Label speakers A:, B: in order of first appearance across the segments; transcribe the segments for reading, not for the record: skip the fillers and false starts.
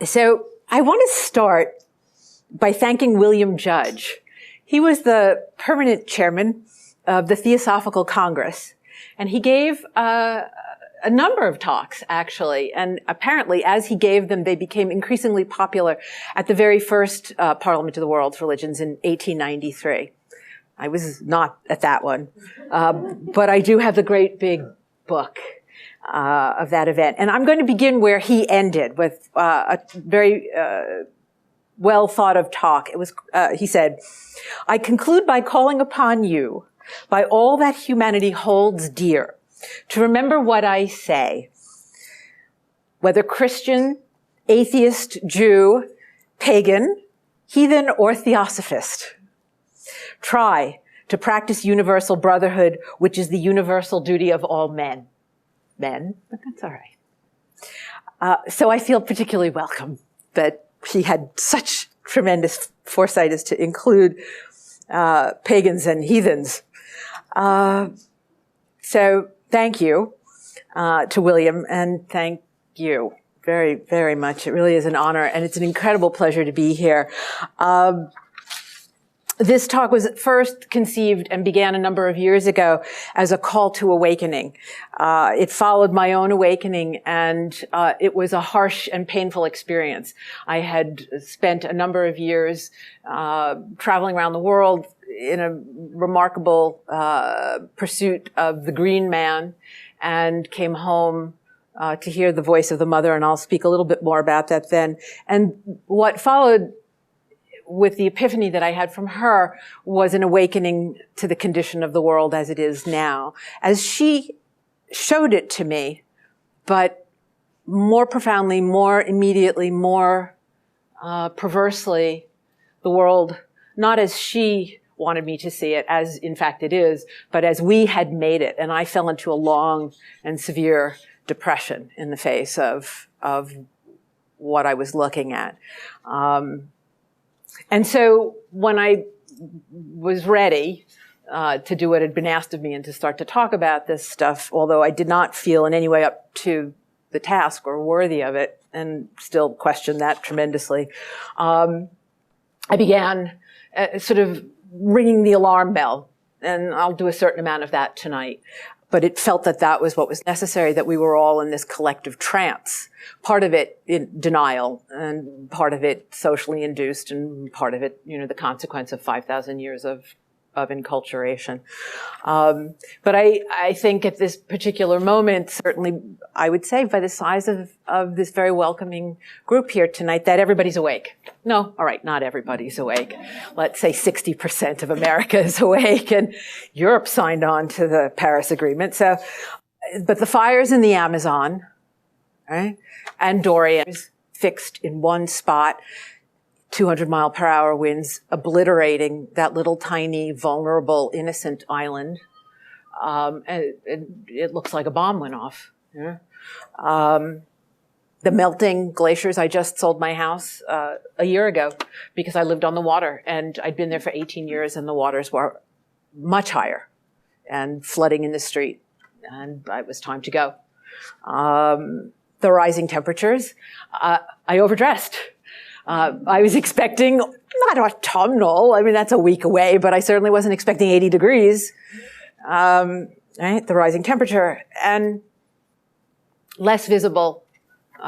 A: So I want to start by thanking William Judge. He was the permanent chairman of the Theosophical Congress, and he gave a number of talks, actually. And apparently, as he gave them, they became increasingly popular at the very first Parliament of the World's Religions in 1893. I was not at that one, but I do have the great big book of that event. And I'm going to begin where he ended, with a very well thought of talk. It was, he said, "I conclude by calling upon you, by all that humanity holds dear, to remember what I say. Whether Christian, atheist, Jew, pagan, heathen, or theosophist, try to practice universal brotherhood, which is the universal duty of all men." Men, but that's all right. So I feel particularly welcome that he had such tremendous foresight as to include pagans and heathens. So thank you to William, and thank you very, very much. It really is an honor, and it's an incredible pleasure to be here. This talk was first conceived and began a number of years ago as a call to awakening. It followed my own awakening, and it was a harsh and painful experience. I had spent a number of years traveling around the world in a remarkable pursuit of the green man, and came home to hear the voice of the mother, and I'll speak a little bit more about that then. And what followed with the epiphany that I had from her was an awakening to the condition of the world as it is now, as she showed it to me, but more profoundly, more immediately, more perversely, the world, not as she wanted me to see it, as in fact it is, but as we had made it. And I fell into a long and severe depression in the face of what I was looking at. And so when I was ready to do what had been asked of me and to start to talk about this stuff, although I did not feel in any way up to the task or worthy of it, and still questioned that tremendously, I began sort of ringing the alarm bell. And I'll do a certain amount of that tonight. But it felt that that was what was necessary, that we were all in this collective trance. Part of it in denial, and part of it socially induced, and part of it, the consequence of 5,000 years of enculturation. But I think at this particular moment, certainly I would say by the size of this very welcoming group here tonight, that everybody's awake. No, all right, not everybody's awake. Let's say 60% of America is awake, and Europe signed on to the Paris Agreement. So, but the fires in the Amazon, right, and Dorian fixed in one spot, 200-mile-per-hour winds obliterating that little tiny, vulnerable, innocent island. And it looks like a bomb went off. Yeah. The melting glaciers. I just sold my house a year ago because I lived on the water, and I'd been there for 18 years, and the waters were much higher and flooding in the street, and it was time to go. The rising temperatures. I overdressed. I was expecting, not autumnal, I mean, that's a week away, but I certainly wasn't expecting 80 degrees, right? The rising temperature, and less visible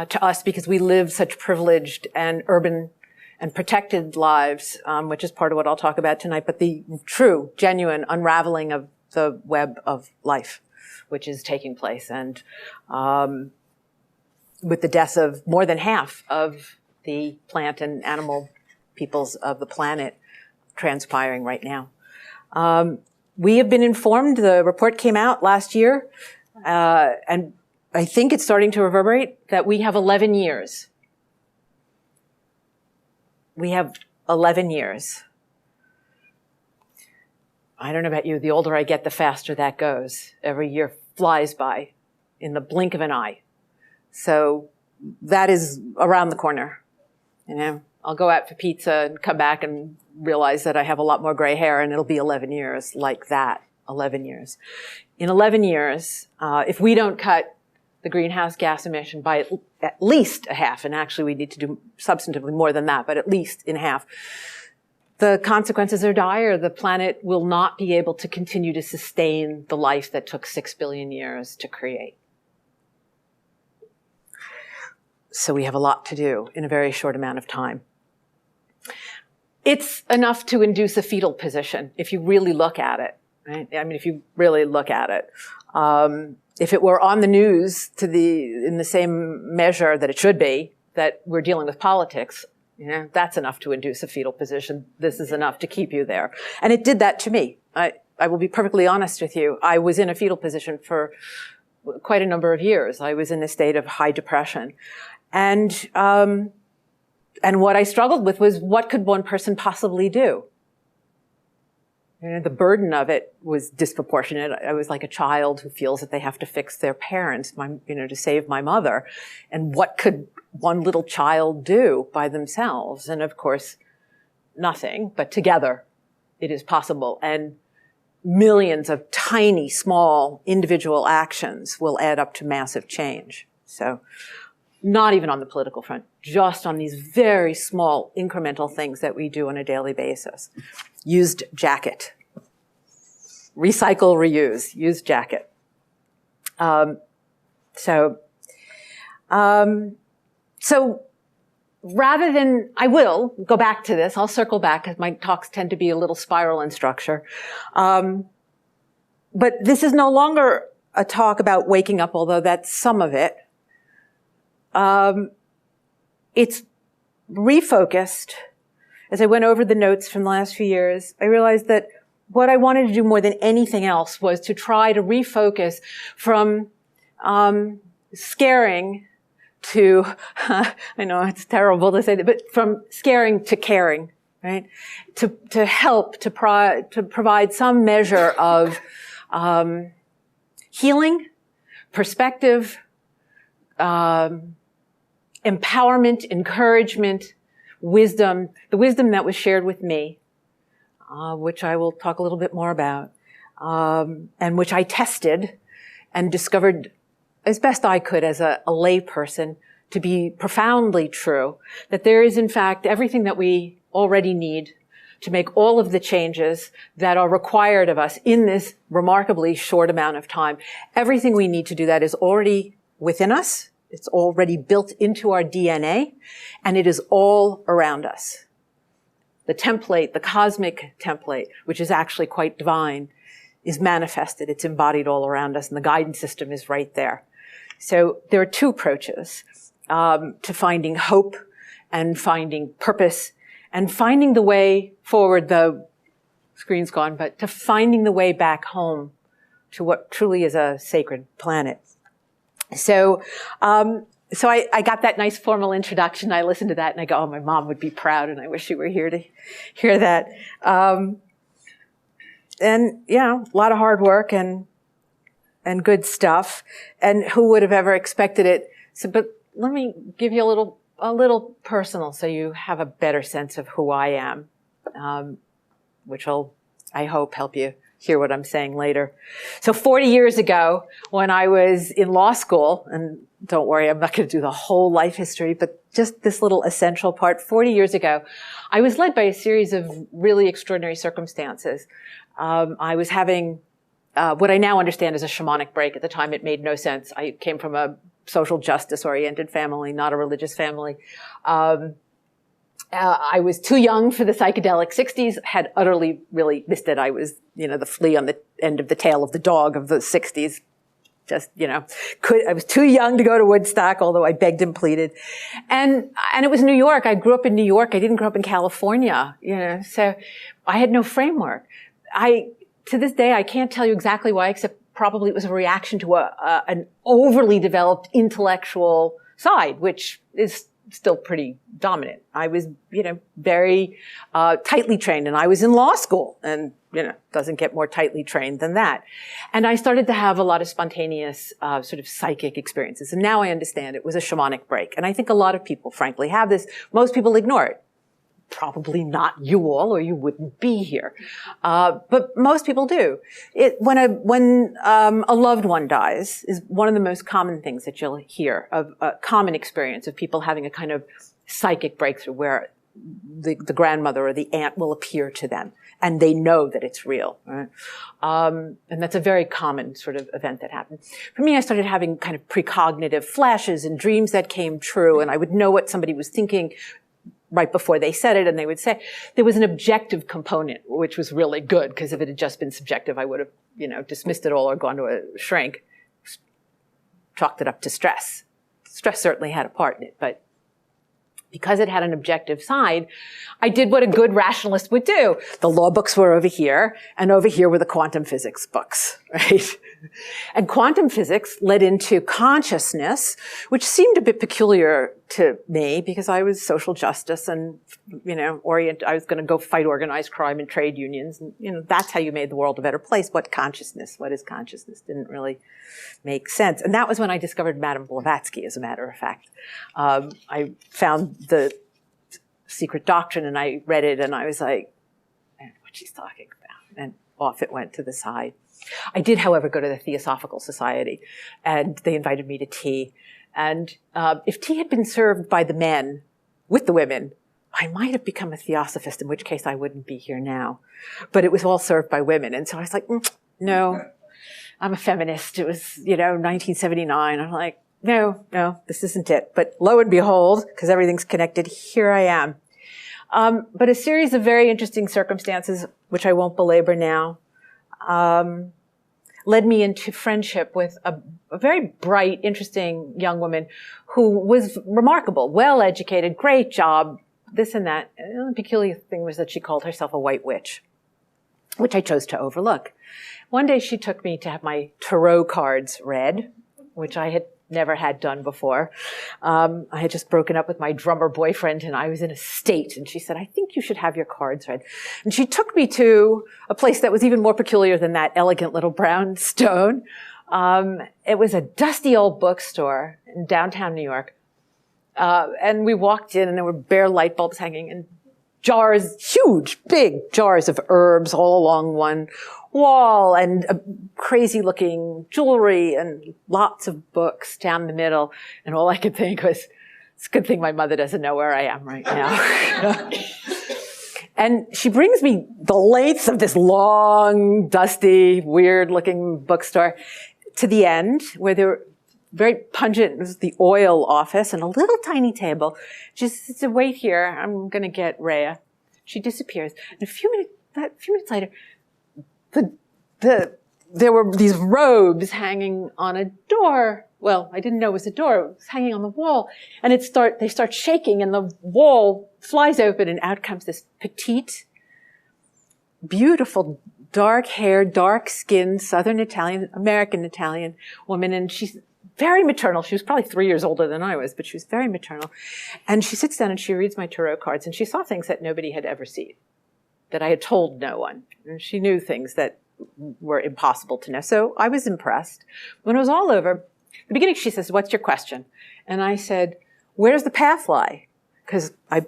A: to us because we live such privileged and urban and protected lives, which is part of what I'll talk about tonight, but the true, genuine unraveling of the web of life, which is taking place. And with the deaths of more than half of the plant and animal peoples of the planet transpiring right now. We have been informed, the report came out last year, and I think it's starting to reverberate, that we have 11 years. We have 11 years. I don't know about you, the older I get, the faster that goes. Every year flies by in the blink of an eye. So that is around the corner. I'll go out for pizza and come back and realize that I have a lot more gray hair, and it'll be 11 years like that, 11 years. In 11 years, if we don't cut the greenhouse gas emission by at least a half, and actually we need to do substantively more than that, but at least in half, the consequences are dire. The planet will not be able to continue to sustain the life that took 6 billion years to create. So we have a lot to do in a very short amount of time. It's enough to induce a fetal position if you really look at it, right? I mean, if you really look at it. If it were on the news in the same measure that it should be, that we're dealing with politics, that's enough to induce a fetal position. This is enough to keep you there. And it did that to me. I will be perfectly honest with you. I was in a fetal position for quite a number of years. I was in a state of high depression. And what I struggled with was, what could one person possibly do? The burden of it was disproportionate. I was like a child who feels that they have to fix their parents, to save my mother. And what could one little child do by themselves? And of course, nothing, but together it is possible. And millions of tiny, small individual actions will add up to massive change. So not even on the political front, just on these very small incremental things that we do on a daily basis. Used jacket. Recycle, reuse. Used jacket. So rather than, I will go back to this. I'll circle back because my talks tend to be a little spiral in structure. But this is no longer a talk about waking up, although that's some of it. It's refocused. As I went over the notes from the last few years, I realized that what I wanted to do more than anything else was to try to refocus from scaring to, I know it's terrible to say that, but from scaring to caring, right? To help, to provide some measure of healing, perspective, empowerment, encouragement, wisdom, the wisdom that was shared with me, which I will talk a little bit more about, and which I tested and discovered as best I could as a lay person to be profoundly true, that there is in fact everything that we already need to make all of the changes that are required of us in this remarkably short amount of time. Everything we need to do that is already within us. It's already built into our DNA, and it is all around us. The template, the cosmic template, which is actually quite divine, is manifested. It's embodied all around us, and the guidance system is right there. So there are two approaches to finding hope and finding purpose and finding the way forward. The screen's gone, but to finding the way back home to what truly is a sacred planet. So I got that nice formal introduction. I listened to that and I go, oh, my mom would be proud, and I wish she were here to hear that. And, a lot of hard work and good stuff. And who would have ever expected it? So, but let me give you a little personal so you have a better sense of who I am, which will, I hope, help you hear what I'm saying later. So 40 years ago, when I was in law school, and don't worry, I'm not going to do the whole life history, but just this little essential part. 40 years ago, I was led by a series of really extraordinary circumstances. I was having what I now understand is a shamanic break. At the time, it made no sense. I came from a social justice-oriented family, not a religious family. I was too young for the psychedelic 60s, had utterly really missed it. I was, the flea on the end of the tail of the dog of the 60s. Just, I was too young to go to Woodstock, although I begged and pleaded. And it was New York. I grew up in New York. I didn't grow up in California, so I had no framework. To this day, I can't tell you exactly why, except probably it was a reaction to an overly developed intellectual side, which is still pretty dominant. I was, very tightly trained, and I was in law school, and, doesn't get more tightly trained than that. And I started to have a lot of spontaneous sort of psychic experiences. And now I understand it was a shamanic break. And I think a lot of people, frankly, have this. Most people ignore it. probably not you all, or you wouldn't be here. But most people do. When a loved one dies is one of the most common things that you'll hear of a common experience of people having a kind of psychic breakthrough where the grandmother or the aunt will appear to them and they know that it's real. Right? And that's a very common sort of event that happened. For me, I started having kind of precognitive flashes and dreams that came true, and I would know what somebody was thinking right before they said it, and they would say there was an objective component, which was really good, because if it had just been subjective, I would have, dismissed it all or gone to a shrink, chalked it up to stress. Stress certainly had a part in it, but because it had an objective side, I did what a good rationalist would do. The law books were over here, and over here were the quantum physics books, right? And quantum physics led into consciousness, which seemed a bit peculiar to me because I was social justice and, I was going to go fight organized crime and trade unions. And, that's how you made the world a better place. What is consciousness? Didn't really make sense. And that was when I discovered Madame Blavatsky, as a matter of fact. I found the Secret Doctrine and I read it and I was like, what she's talking about. And off it went to the side. I did, however, go to the Theosophical Society, and they invited me to tea. And if tea had been served by the men with the women, I might have become a Theosophist, in which case I wouldn't be here now. But it was all served by women. And so I was like, no, I'm a feminist. It was, 1979. I'm like, no, this isn't it. But lo and behold, because everything's connected, here I am. But a series of very interesting circumstances, which I won't belabor now, led me into friendship with a very bright, interesting young woman who was remarkable, well-educated, great job, this and that. And the peculiar thing was that she called herself a white witch, which I chose to overlook. One day she took me to have my tarot cards read, which I had never had done before. I had just broken up with my drummer boyfriend and I was in a state, and she said, I think you should have your cards read. And she took me to a place that was even more peculiar than that elegant little brownstone. It was a dusty old bookstore in downtown New York. And we walked in and there were bare light bulbs hanging and jars, huge, big jars of herbs all along one wall, and crazy looking jewelry and lots of books down the middle. And all I could think was, it's a good thing my mother doesn't know where I am right now. And she brings me the length of this long, dusty, weird looking bookstore to the end where there were very pungent, it was the oil office and a little tiny table. She says, wait here, I'm going to get Rhea. She disappears. And a few minutes later, there were these robes hanging on a door. Well, I didn't know it was a door. It was hanging on the wall. And they start shaking and the wall flies open and out comes this petite, beautiful, dark-haired, dark-skinned, Southern Italian, American Italian woman. And she's very maternal. She was probably 3 years older than I was, but she was very maternal. And she sits down and she reads my tarot cards, and she saw things that nobody had ever seen, that I had told no one. And she knew things that were impossible to know. So I was impressed. When it was all over, at the beginning she says, what's your question? And I said, where does the path lie? Because I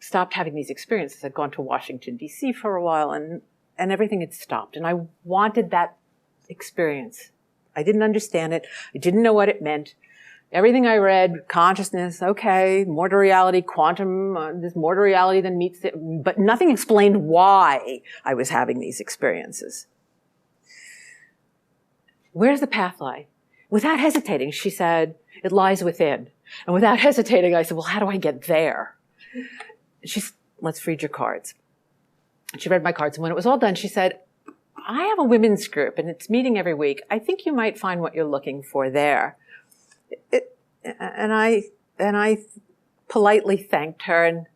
A: stopped having these experiences. I'd gone to Washington, D.C. for a while, and everything had stopped. And I wanted that experience. I didn't understand it. I didn't know what it meant. Everything I read, consciousness, okay, more to reality, quantum, there's more to reality than meets it, but nothing explained why I was having these experiences. Where's the path lie? Without hesitating, she said, it lies within. And without hesitating, I said, well, how do I get there? She said, let's read your cards. And she read my cards, and when it was all done, she said, I have a women's group, and it's meeting every week. I think you might find what you're looking for there. And I politely thanked her, and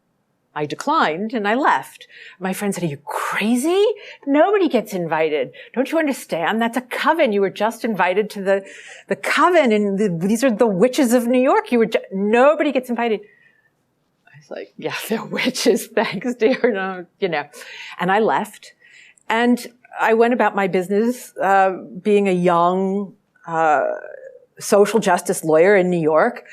A: I declined, and I left. My friend said, are you crazy? Nobody gets invited. Don't you understand? That's a coven. You were just invited to the coven, and these are the witches of New York. Nobody gets invited. I was like, yeah, they're witches. Thanks, dear. No, And I left, and I went about my business, being a young, social justice lawyer in New York.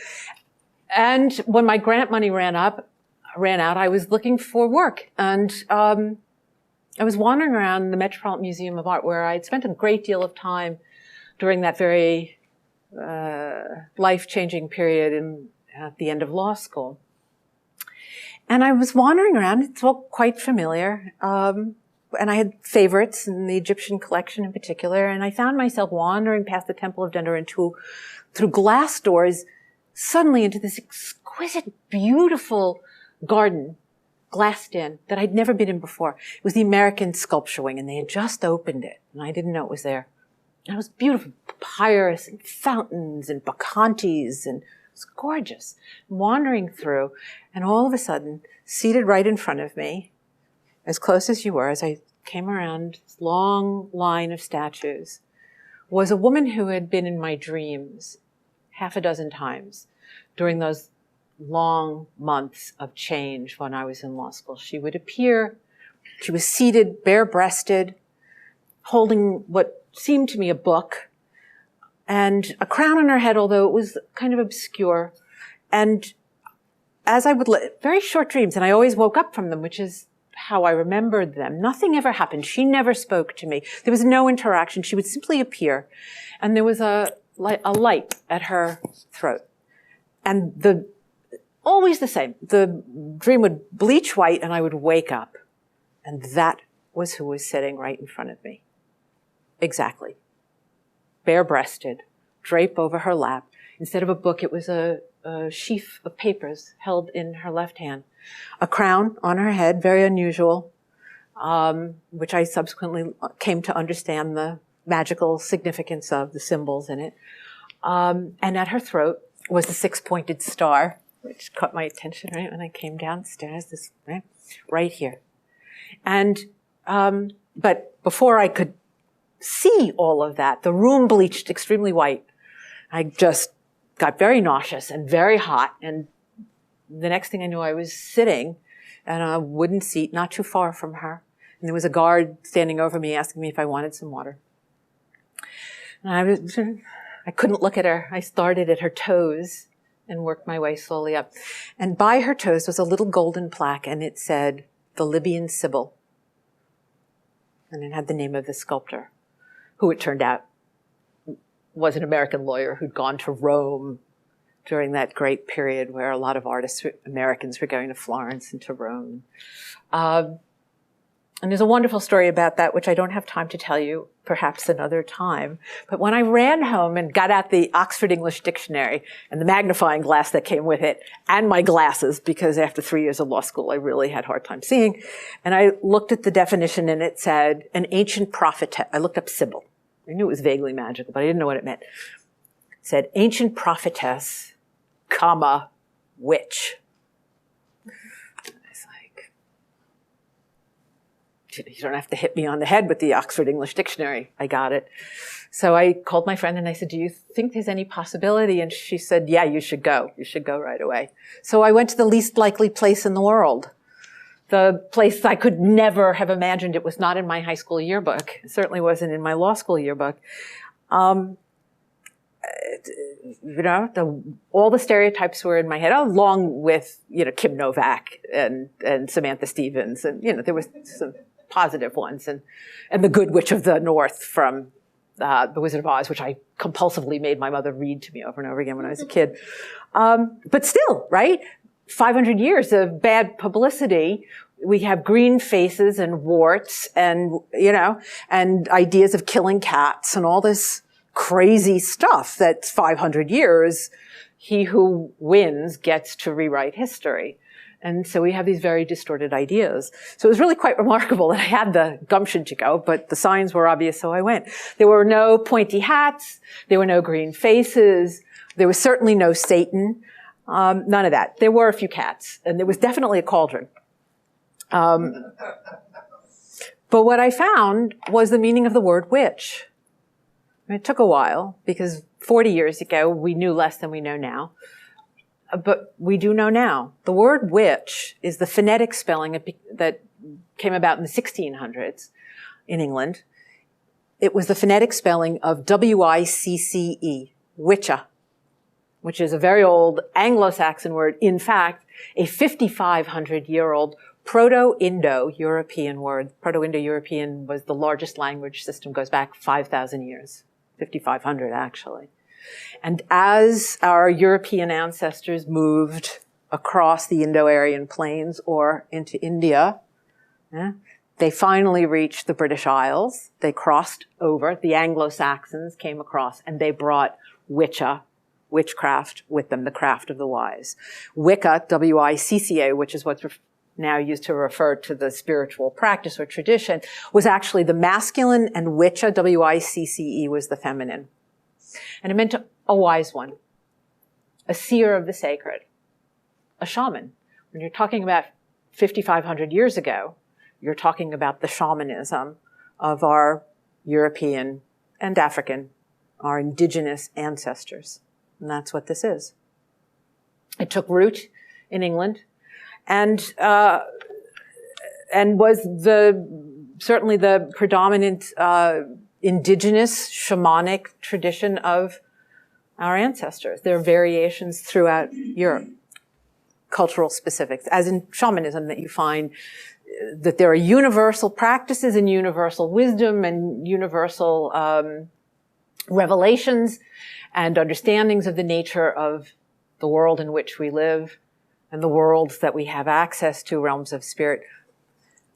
A: And when my grant money ran up, ran out, I was looking for work. And I was wandering around the Metropolitan Museum of Art, where I had spent a great deal of time during that very life-changing period at the end of law school. And I was wandering around. It's all quite familiar. And I had favorites in the Egyptian collection in particular. And I found myself wandering past the Temple of Denver through glass doors, suddenly into this exquisite, beautiful garden, glassed in, that I'd never been in before. It was the American Sculpture Wing, and they had just opened it, and I didn't know it was there. And it was beautiful, papyrus and fountains and bacchantes, and it was gorgeous. Wandering through, and all of a sudden, seated right in front of me, as close as you were, as I came around this long line of statues, was a woman who had been in my dreams half a dozen times during those long months of change when I was in law school. She would appear, she was seated, bare-breasted, holding what seemed to me a book, and a crown on her head, although it was kind of obscure. And as I would very short dreams, and I always woke up from them, which is how I remembered them. Nothing ever happened. She never spoke to me. There was no interaction. She would simply appear. And there was a light at her throat. And always the same. The dream would bleach white and I would wake up. And that was who was sitting right in front of me. Exactly. Bare-breasted, drape over her lap. Instead of a book, it was a sheaf of papers held in her left hand. A crown on her head, very unusual, which I subsequently came to understand the magical significance of, the symbols in it. And at her throat was the six-pointed star, which caught my attention right when I came downstairs, right here. And, but before I could see all of that, the room bleached extremely white. I just got very nauseous and very hot. And the next thing I knew, I was sitting on a wooden seat not too far from her. And there was a guard standing over me asking me if I wanted some water. And I couldn't look at her. I started at her toes and worked my way slowly up. And by her toes was a little golden plaque, and it said, "The Libyan Sibyl." And it had the name of the sculptor, who it turned out was an American lawyer who'd gone to Rome during that great period where a lot of artists, Americans, were going to Florence and to Rome. And there's a wonderful story about that, which I don't have time to tell you, perhaps another time. But when I ran home and got out the Oxford English Dictionary and the magnifying glass that came with it, and my glasses, because after 3 years of law school, I really had a hard time seeing, and I looked at the definition and it said, an ancient prophetess. I looked up Sibyl. I knew it was vaguely magical, but I didn't know what it meant. It said, ancient prophetess, comma, witch. It's like, you don't have to hit me on the head with the Oxford English Dictionary. I got it. So I called my friend and I said, do you think there's any possibility? And she said, yeah, you should go. You should go right away. So I went to the least likely place in the world. The place I could never have imagined. It was not in my high school yearbook. It certainly wasn't in my law school yearbook. You know, all the stereotypes were in my head, along with, you know, Kim Novak and Samantha Stevens. And, you know, there was some positive ones. And the Good Witch of the North from The Wizard of Oz, which I compulsively made my mother read to me over and over again when I was a kid. But still, right? 500 years of bad publicity. We have green faces and warts and, you know, and ideas of killing cats and all this crazy stuff that's 500 years. He who wins gets to rewrite history. And so we have these very distorted ideas. So it was really quite remarkable that I had the gumption to go, but the signs were obvious, so I went. There were no pointy hats. There were no green faces. There was certainly no Satan. None of that. There were a few cats, and there was definitely a cauldron. But what I found was the meaning of the word witch. And it took a while, because 40 years ago, we knew less than we know now. But we do know now. The word witch is the phonetic spelling that came about in the 1600s in England. It was the phonetic spelling of W-I-C-C-E, witcha. which is a very old Anglo-Saxon word, in fact, a 5,500-year-old Proto-Indo-European word. Proto-Indo-European was the largest language system, goes back 5,000 years, 5,500 actually. And as our European ancestors moved across the Indo-Aryan plains or into India, they finally reached the British Isles. They crossed over. The Anglo-Saxons came across, and they brought witchcraft with them, the craft of the wise. Wicca, W-I-C-C-A, which is what's now used to refer to the spiritual practice or tradition, was actually the masculine, and wicca, W-I-C-C-E, was the feminine. And it meant a wise one, a seer of the sacred, a shaman. When you're talking about 5,500 years ago, you're talking about the shamanism of our European and African, our indigenous ancestors. And that's what this is. It took root in England and was certainly the predominant indigenous shamanic tradition of our ancestors. There are variations throughout Europe, cultural specifics, as in shamanism, that you find that there are universal practices and universal wisdom and universal revelations and understandings of the nature of the world in which we live and the worlds that we have access to, realms of spirit.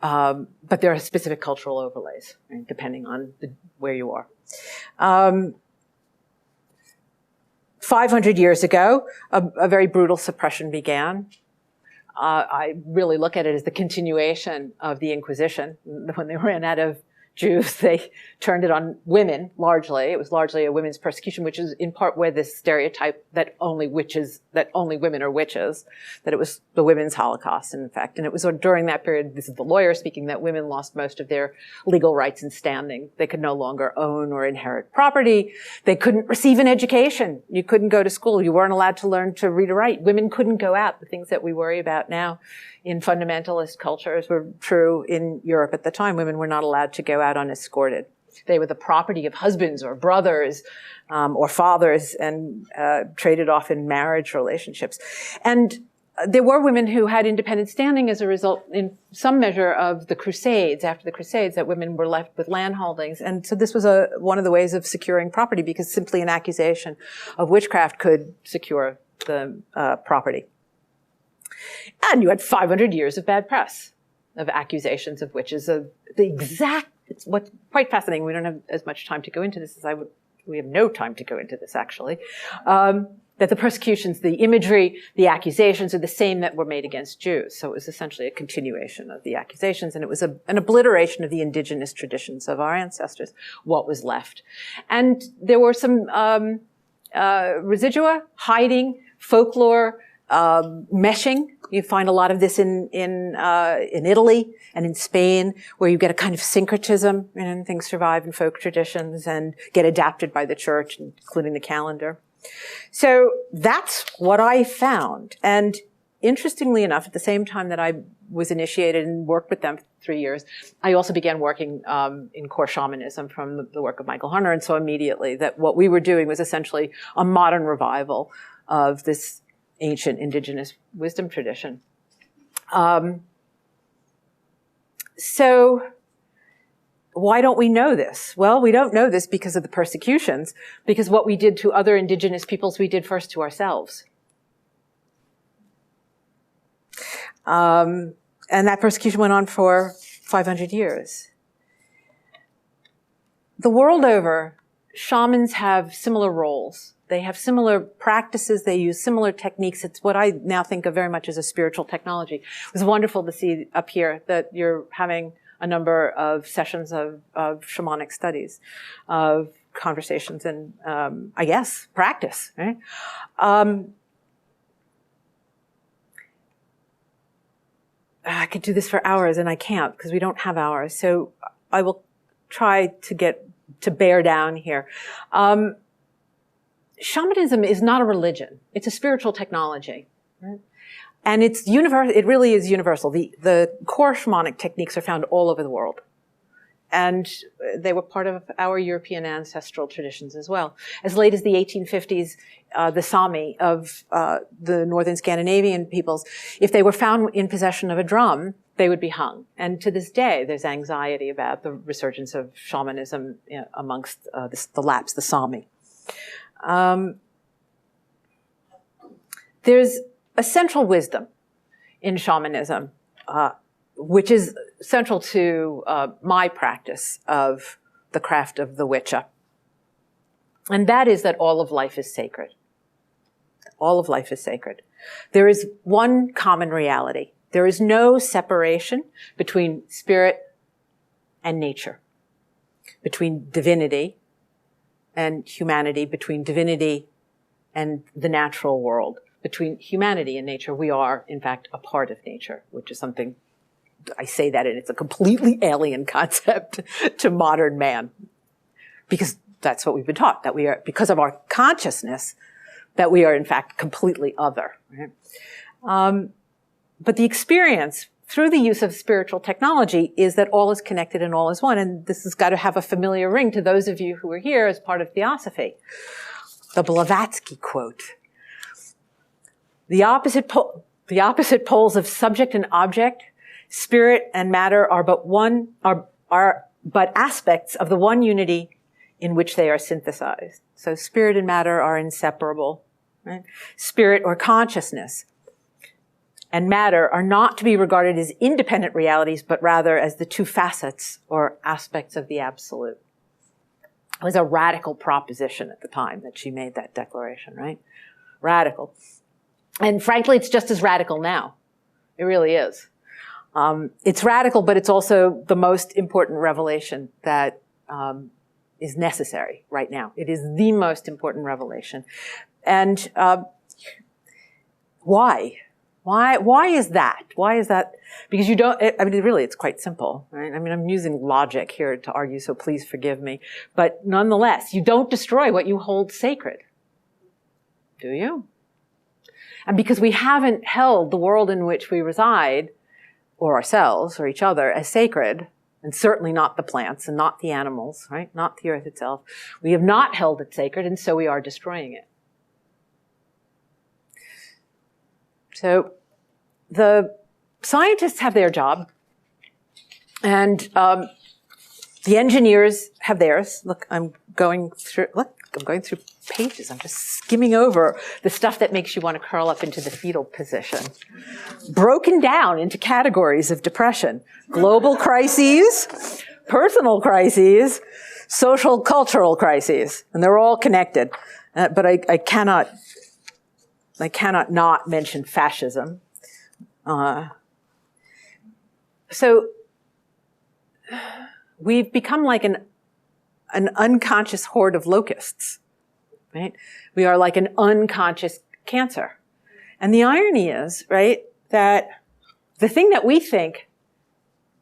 A: But there are specific cultural overlays, right, depending on where you are. 500 years ago, a very brutal suppression began. I really look at it as the continuation of the Inquisition. When they ran out of Jews, they turned it on women, largely. It was largely a women's persecution, which is in part where this stereotype that only women are witches, that it was the women's Holocaust, in fact. And it was during that period, this is the lawyer speaking, that women lost most of their legal rights and standing. They could no longer own or inherit property. They couldn't receive an education. You couldn't go to school. You weren't allowed to learn to read or write. Women couldn't go out. The things that we worry about now in fundamentalist cultures were true in Europe at the time. Women were not allowed to go out unescorted. They were the property of husbands or brothers or fathers and traded off in marriage relationships. And there were women who had independent standing as a result, in some measure, of the Crusades. After the Crusades, that women were left with land holdings. And so this was one of the ways of securing property, because simply an accusation of witchcraft could secure the property. And you had 500 years of bad press, of accusations of witches, of the exact, it's what's quite fascinating. We don't have as much time to go into this as I would, we have no time to go into this actually, that the persecutions, the imagery, the accusations are the same that were made against Jews. So it was essentially a continuation of the accusations, and it was an obliteration of the indigenous traditions of our ancestors, what was left. And there were some residua, hiding, folklore, meshing. You find a lot of this in Italy and in Spain, where you get a kind of syncretism, and things survive in folk traditions and get adapted by the church, including the calendar. So that's what I found. And interestingly enough, at the same time that I was initiated and worked with them for 3 years, I also began working in core shamanism from the work of Michael Hunter. And so immediately that what we were doing was essentially a modern revival of this ancient indigenous wisdom tradition. So why don't we know this? Well, we don't know this because of the persecutions, because what we did to other indigenous peoples, we did first to ourselves. And that persecution went on for 500 years. The world over, shamans have similar roles. They have similar practices. They use similar techniques. It's what I now think of very much as a spiritual technology. It was wonderful to see up here that you're having a number of sessions of shamanic studies, of conversations and, I guess, practice, right? I could do this for hours, and I can't because we don't have hours. So I will try to bear down here. Shamanism is not a religion. It's a spiritual technology. Right? And it's universal. It really is universal. The core shamanic techniques are found all over the world. And they were part of our European ancestral traditions as well. As late as the 1850s, the Sami of the northern Scandinavian peoples, if they were found in possession of a drum, they would be hung. And to this day, there's anxiety about the resurgence of shamanism amongst the Lapps, the Sami. There's a central wisdom in shamanism, which is central to my practice of the craft of the witch. And that is that all of life is sacred. All of life is sacred. There is one common reality. There is no separation between spirit and nature, between divinity and humanity, between divinity and the natural world, between humanity and nature. We are, in fact, a part of nature, which is something, I say that, and it's a completely alien concept to modern man, because that's what we've been taught, that we are, because of our consciousness, that we are, in fact, completely other. Right? But the experience through the use of spiritual technology is that all is connected and all is one. And this has got to have a familiar ring to those of you who are here as part of Theosophy. The Blavatsky quote. The opposite poles of subject and object, spirit and matter are but aspects of the one unity in which they are synthesized. So spirit and matter are inseparable. Right? Spirit or consciousness and matter are not to be regarded as independent realities, but rather as the two facets or aspects of the absolute. It was a radical proposition at the time that she made that declaration, right? Radical. And frankly, it's just as radical now. It really is. It's radical, but it's also the most important revelation that is necessary right now. It is the most important revelation. And why? Why is that? Why is that? Because you don't, I mean, really, it's quite simple, right? I mean, I'm using logic here to argue, so please forgive me. But nonetheless, you don't destroy what you hold sacred. Do you? And because we haven't held the world in which we reside, or ourselves, or each other, as sacred, and certainly not the plants, and not the animals, right? Not the earth itself. We have not held it sacred, and so we are destroying it. So the scientists have their job, and the engineers have theirs. Look, I'm going through pages. I'm just skimming over the stuff that makes you want to curl up into the fetal position. Broken down into categories of depression: global crises, personal crises, social, cultural crises. And they're all connected. But I cannot not mention fascism. So we've become like an unconscious horde of locusts, right? We are like an unconscious cancer. And the irony is, right, that the thing that we think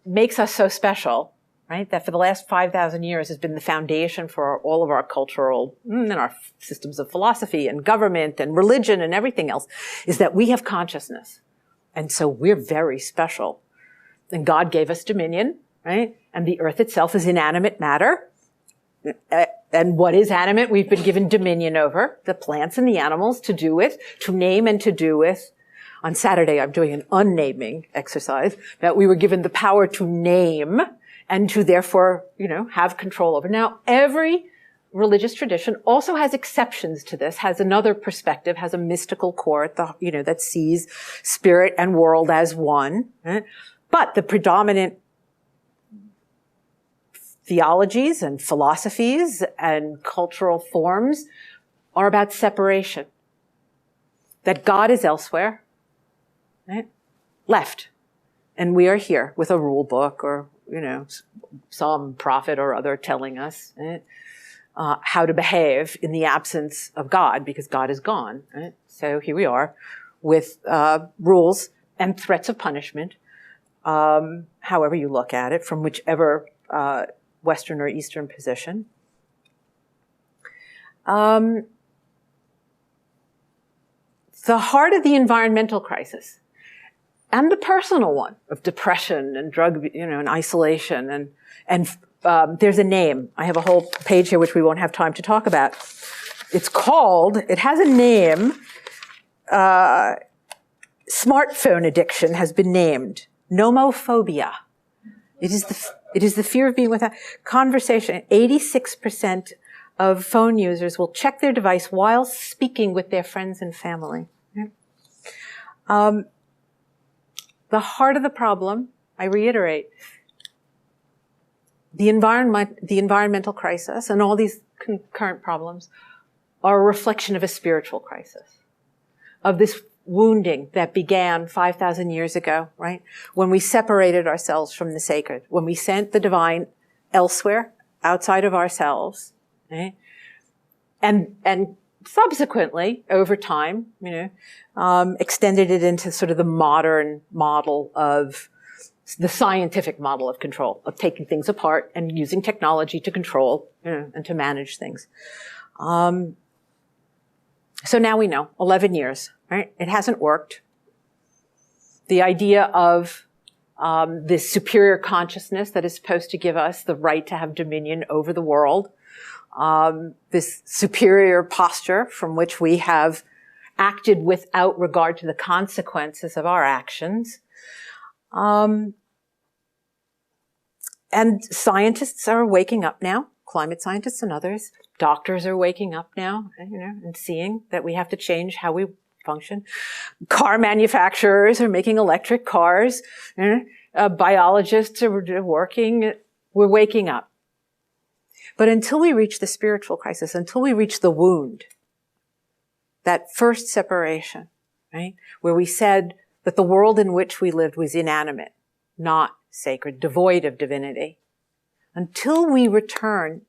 A: makes us so special, right, that for the last 5,000 years has been the foundation for all of our cultural, and our systems of philosophy and government and religion and everything else, is that we have consciousness. And so we're very special. And God gave us dominion, right? And the earth itself is inanimate matter. And what is animate, we've been given dominion over, the plants and the animals, to do with, to name and to do with. On Saturday, I'm doing an unnaming exercise, that we were given the power to name and to therefore, have control over. Now, every religious tradition also has exceptions to this, has another perspective, has a mystical core at the, that sees spirit and world as one. Right? But the predominant theologies and philosophies and cultural forms are about separation. That God is elsewhere, right? Left. And we are here with a rule book or, some prophet or other telling us, right? How to behave in the absence of God, because God is gone. Right? So here we are with rules and threats of punishment, however you look at it, from whichever Western or Eastern position. The heart of the environmental crisis and the personal one of depression and drug, and isolation and there's a name. I have a whole page here which we won't have time to talk about. It has a name. Smartphone addiction has been named nomophobia. It is the fear of being without conversation. 86% of phone users will check their device while speaking with their friends and family. The heart of the problem, I reiterate, the environmental crisis and all these current problems are a reflection of a spiritual crisis, of this wounding that began 5,000 years ago, right? When we separated ourselves from the sacred, when we sent the divine elsewhere, outside of ourselves, right? And subsequently, over time, extended it into sort of the modern model of the scientific model of control, of taking things apart and using technology to control, and to manage things. So now we know, 11 years, right? It hasn't worked. The idea of this superior consciousness that is supposed to give us the right to have dominion over the world, this superior posture from which we have acted without regard to the consequences of our actions. And scientists are waking up now, climate scientists and others. Doctors are waking up now, and seeing that we have to change how we function. Car manufacturers are making electric cars. Biologists are working. We're waking up. But until we reach the spiritual crisis, until we reach the wound, that first separation, right, where we said that the world in which we lived was inanimate, not sacred, devoid of divinity, until we return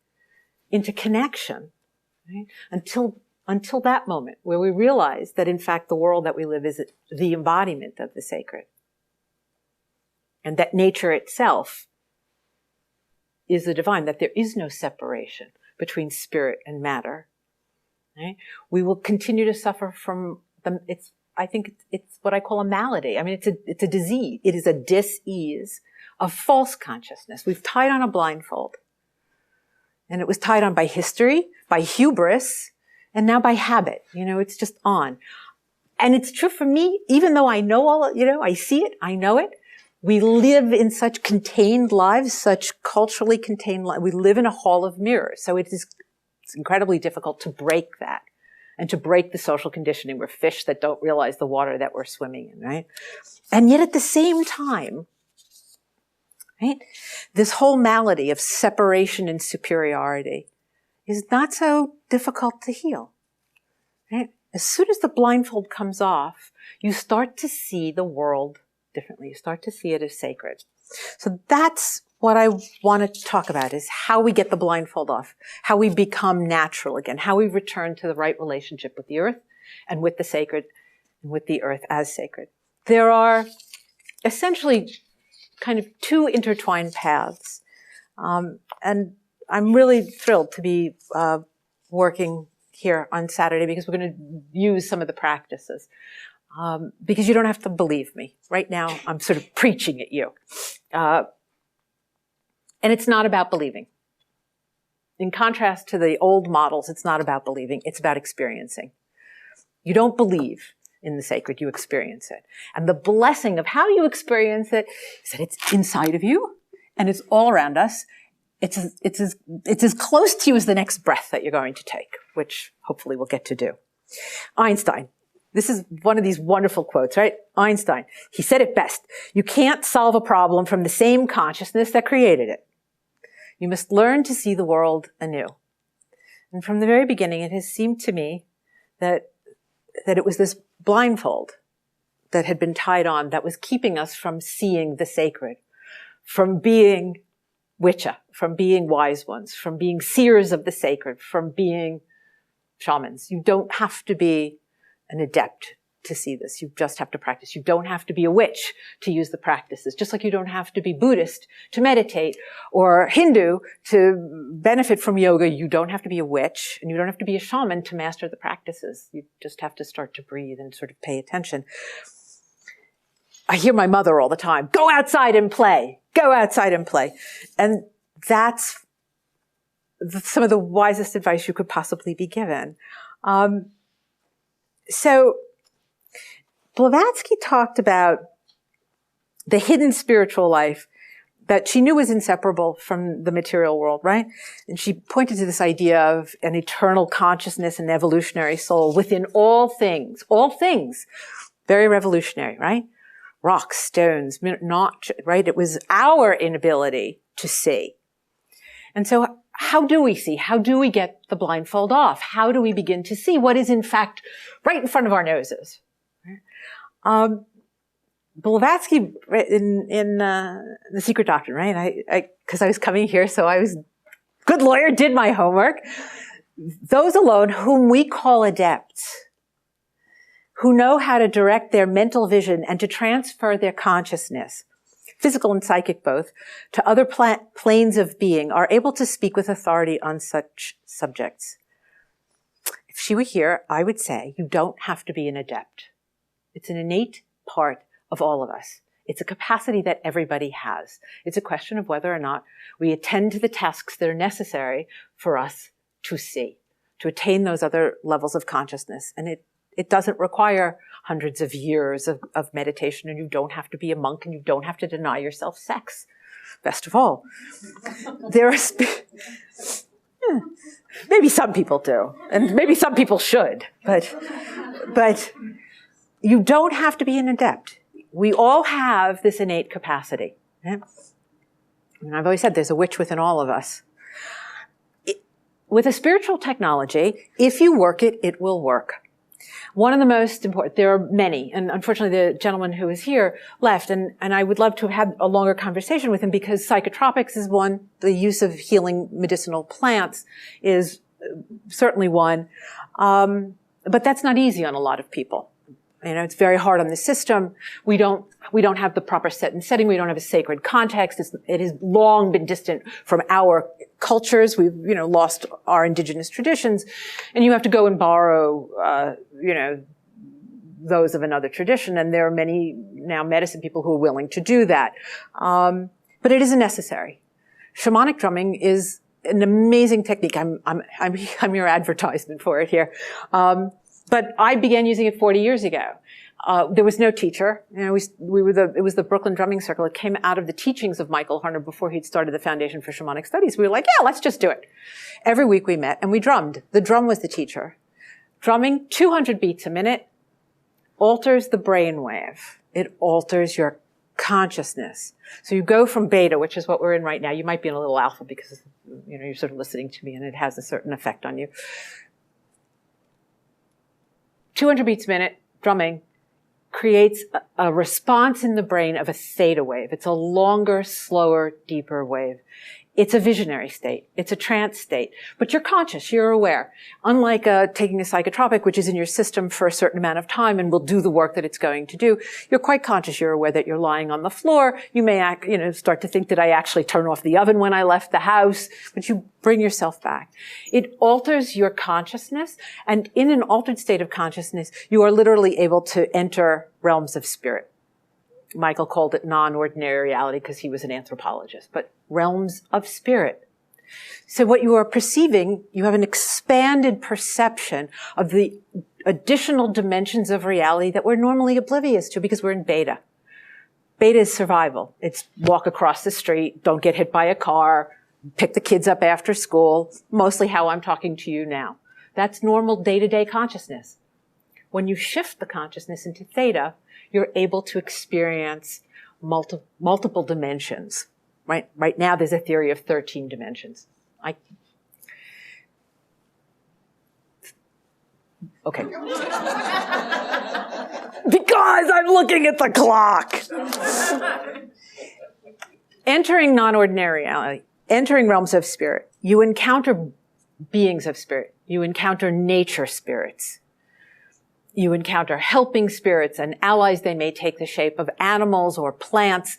A: into connection, right? Until that moment where we realize that in fact the world that we live is the embodiment of the sacred, and that nature itself is the divine, that there is no separation between spirit and matter, right? We will continue to suffer from I think it's what I call a malady. I mean, it's a disease. It is a dis-ease of false consciousness. We've tied on a blindfold. And it was tied on by history, by hubris, and now by habit. It's just on. And it's true for me, even though I know I see it, I know it. We live in such contained lives, such culturally contained lives. We live in a hall of mirrors. So it's incredibly difficult to break that and to break the social conditioning. We're fish that don't realize the water that we're swimming in, right? And yet at the same time, right, this whole malady of separation and superiority is not so difficult to heal. Right? As soon as the blindfold comes off, you start to see the world differently. You start to see it as sacred. So that's what I want to talk about, is how we get the blindfold off, how we become natural again, how we return to the right relationship with the earth and with the sacred and with the earth as sacred. There are essentially kind of two intertwined paths. And I'm really thrilled to be working here on Saturday because we're going to use some of the practices. Because you don't have to believe me. Right now, I'm sort of preaching at you. And it's not about believing. In contrast to the old models, it's not about believing. It's about experiencing. You don't believe in the sacred, you experience it. And the blessing of how you experience it is that it's inside of you and it's all around us. It's as close to you as the next breath that you're going to take, which hopefully we'll get to do. Einstein. This is one of these wonderful quotes, right? Einstein. He said it best. You can't solve a problem from the same consciousness that created it. You must learn to see the world anew. And from the very beginning, it has seemed to me that it was this blindfold that had been tied on that was keeping us from seeing the sacred, from being wicces, from being wise ones, from being seers of the sacred, from being shamans. You don't have to be an adept to see this. You just have to practice. You don't have to be a witch to use the practices, just like you don't have to be Buddhist to meditate or Hindu to benefit from yoga. You don't have to be a witch and you don't have to be a shaman to master the practices. You just have to start to breathe and sort of pay attention. I hear my mother all the time, go outside and play, go outside and play. And that's some of the wisest advice you could possibly be given. So Blavatsky talked about the hidden spiritual life that she knew was inseparable from the material world, right? And she pointed to this idea of an eternal consciousness and evolutionary soul within all things, very revolutionary, right? Rocks, stones, not, right? It was our inability to see. And so how do we see? How do we get the blindfold off? How do we begin to see what is in fact right in front of our noses? Blavatsky in The Secret Doctrine, right? Because I was coming here, so I was good lawyer, did my homework. Those alone whom we call adepts, who know how to direct their mental vision and to transfer their consciousness, physical and psychic both, to other planes of being, are able to speak with authority on such subjects. If she were here, I would say you don't have to be an adept. It's an innate part of all of us. It's a capacity that everybody has. It's a question of whether or not we attend to the tasks that are necessary for us to see, to attain those other levels of consciousness. And it doesn't require hundreds of years of meditation, and you don't have to be a monk, and you don't have to deny yourself sex. Best of all. There are maybe some people do, and maybe some people should, but you don't have to be an adept. We all have this innate capacity. Yeah? And I've always said there's a witch within all of us. With a spiritual technology, if you work it, it will work. One of the most important, there are many, and unfortunately the gentleman who is here left, and I would love to have had a longer conversation with him because psychotropics is one, the use of healing medicinal plants is certainly one, but that's not easy on a lot of people. You know, it's very hard on the system. We don't have the proper set and setting. We don't have a sacred context. It has long been distant from our cultures. We've, lost our indigenous traditions. And you have to go and borrow, those of another tradition. And there are many now medicine people who are willing to do that. But it isn't necessary. Shamanic drumming is an amazing technique. I'm your advertisement for it here. But I began using it 40 years ago. There was no teacher. It was the Brooklyn Drumming Circle. It came out of the teachings of Michael Harner before he'd started the Foundation for Shamanic Studies. We were like, yeah, let's just do it. Every week we met and we drummed. The drum was the teacher. Drumming 200 beats a minute alters the brainwave. It alters your consciousness. So you go from beta, which is what we're in right now. You might be in a little alpha because, you're sort of listening to me and it has a certain effect on you. 200 beats a minute, drumming, creates a response in the brain of a theta wave. It's a longer, slower, deeper wave. It's a visionary state. It's a trance state. But you're conscious. You're aware. Unlike taking a psychotropic, which is in your system for a certain amount of time and will do the work that it's going to do, you're quite conscious. You're aware that you're lying on the floor. You may start to think, did I actually turn off the oven when I left the house? But you bring yourself back. It alters your consciousness. And in an altered state of consciousness, you are literally able to enter realms of spirit. Michael called it non-ordinary reality because he was an anthropologist, but realms of spirit. So what you are perceiving, you have an expanded perception of the additional dimensions of reality that we're normally oblivious to because we're in beta. Beta is survival. It's walk across the street, don't get hit by a car, pick the kids up after school, mostly how I'm talking to you now. That's normal day-to-day consciousness. When you shift the consciousness into theta, you're able to experience multiple dimensions. Right now, there's a theory of 13 dimensions. Okay. Because I'm looking at the clock. Entering non-ordinary reality, entering realms of spirit, you encounter beings of spirit. You encounter nature spirits. You encounter helping spirits and allies. They may take the shape of animals or plants.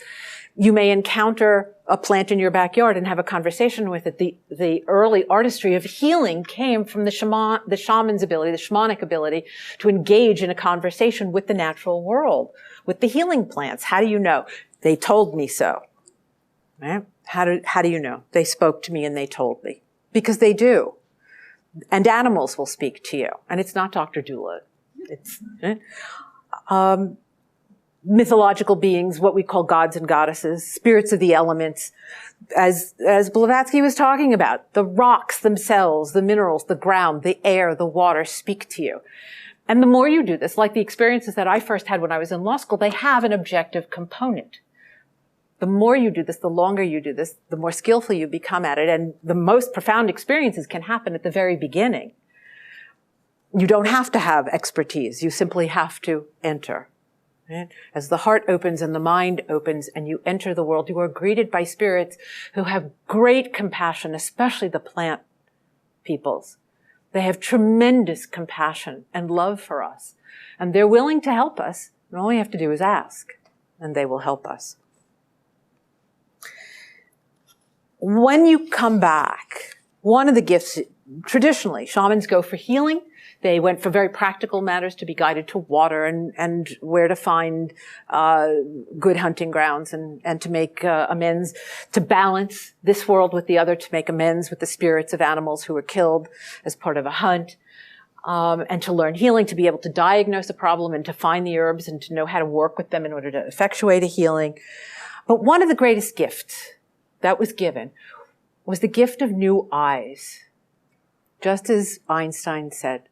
A: You may encounter a plant in your backyard and have a conversation with it. The early artistry of healing came from the shaman's ability, the shamanic ability to engage in a conversation with the natural world, with the healing plants. How do you know? They told me so. Right? How do you know? They spoke to me and they told me. Because they do. And animals will speak to you. And it's not Dr. Dula. It's mythological beings, what we call gods and goddesses, spirits of the elements, as Blavatsky was talking about. The rocks themselves, the minerals, the ground, the air, the water speak to you. And the more you do this, like the experiences that I first had when I was in law school, they have an objective component. The more you do this, the longer you do this, the more skillful you become at it. And the most profound experiences can happen at the very beginning. You don't have to have expertise. You simply have to enter. Right? As the heart opens and the mind opens and you enter the world, you are greeted by spirits who have great compassion, especially the plant peoples. They have tremendous compassion and love for us. And they're willing to help us. And all we have to do is ask, and they will help us. When you come back, one of the gifts, traditionally, shamans go for healing. They went for very practical matters, to be guided to water and where to find good hunting grounds and to make amends, to balance this world with the other, to make amends with the spirits of animals who were killed as part of a hunt, and to learn healing, to be able to diagnose a problem and to find the herbs and to know how to work with them in order to effectuate a healing. But one of the greatest gifts that was given was the gift of new eyes. Just as Einstein said,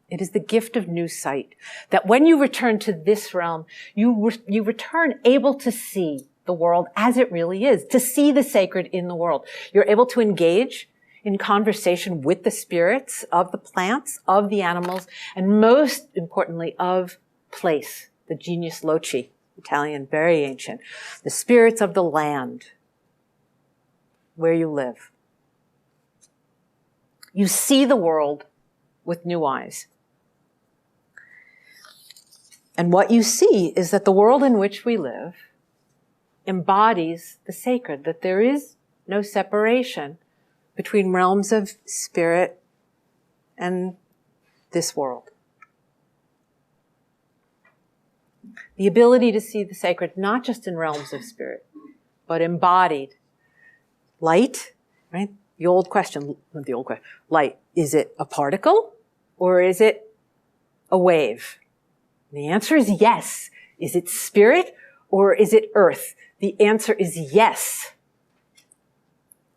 A: it is the gift of new sight. That when you return to this realm, you return able to see the world as it really is, to see the sacred in the world. You're able to engage in conversation with the spirits of the plants, of the animals, and most importantly, of place, the genius loci, Italian, very ancient, the spirits of the land, where you live. You see the world with new eyes. And what you see is that the world in which we live embodies the sacred, that there is no separation between realms of spirit and this world. The ability to see the sacred, not just in realms of spirit, but embodied. Light, right? Light, is it a particle or is it a wave? The answer is yes. Is it spirit or is it earth? The answer is yes.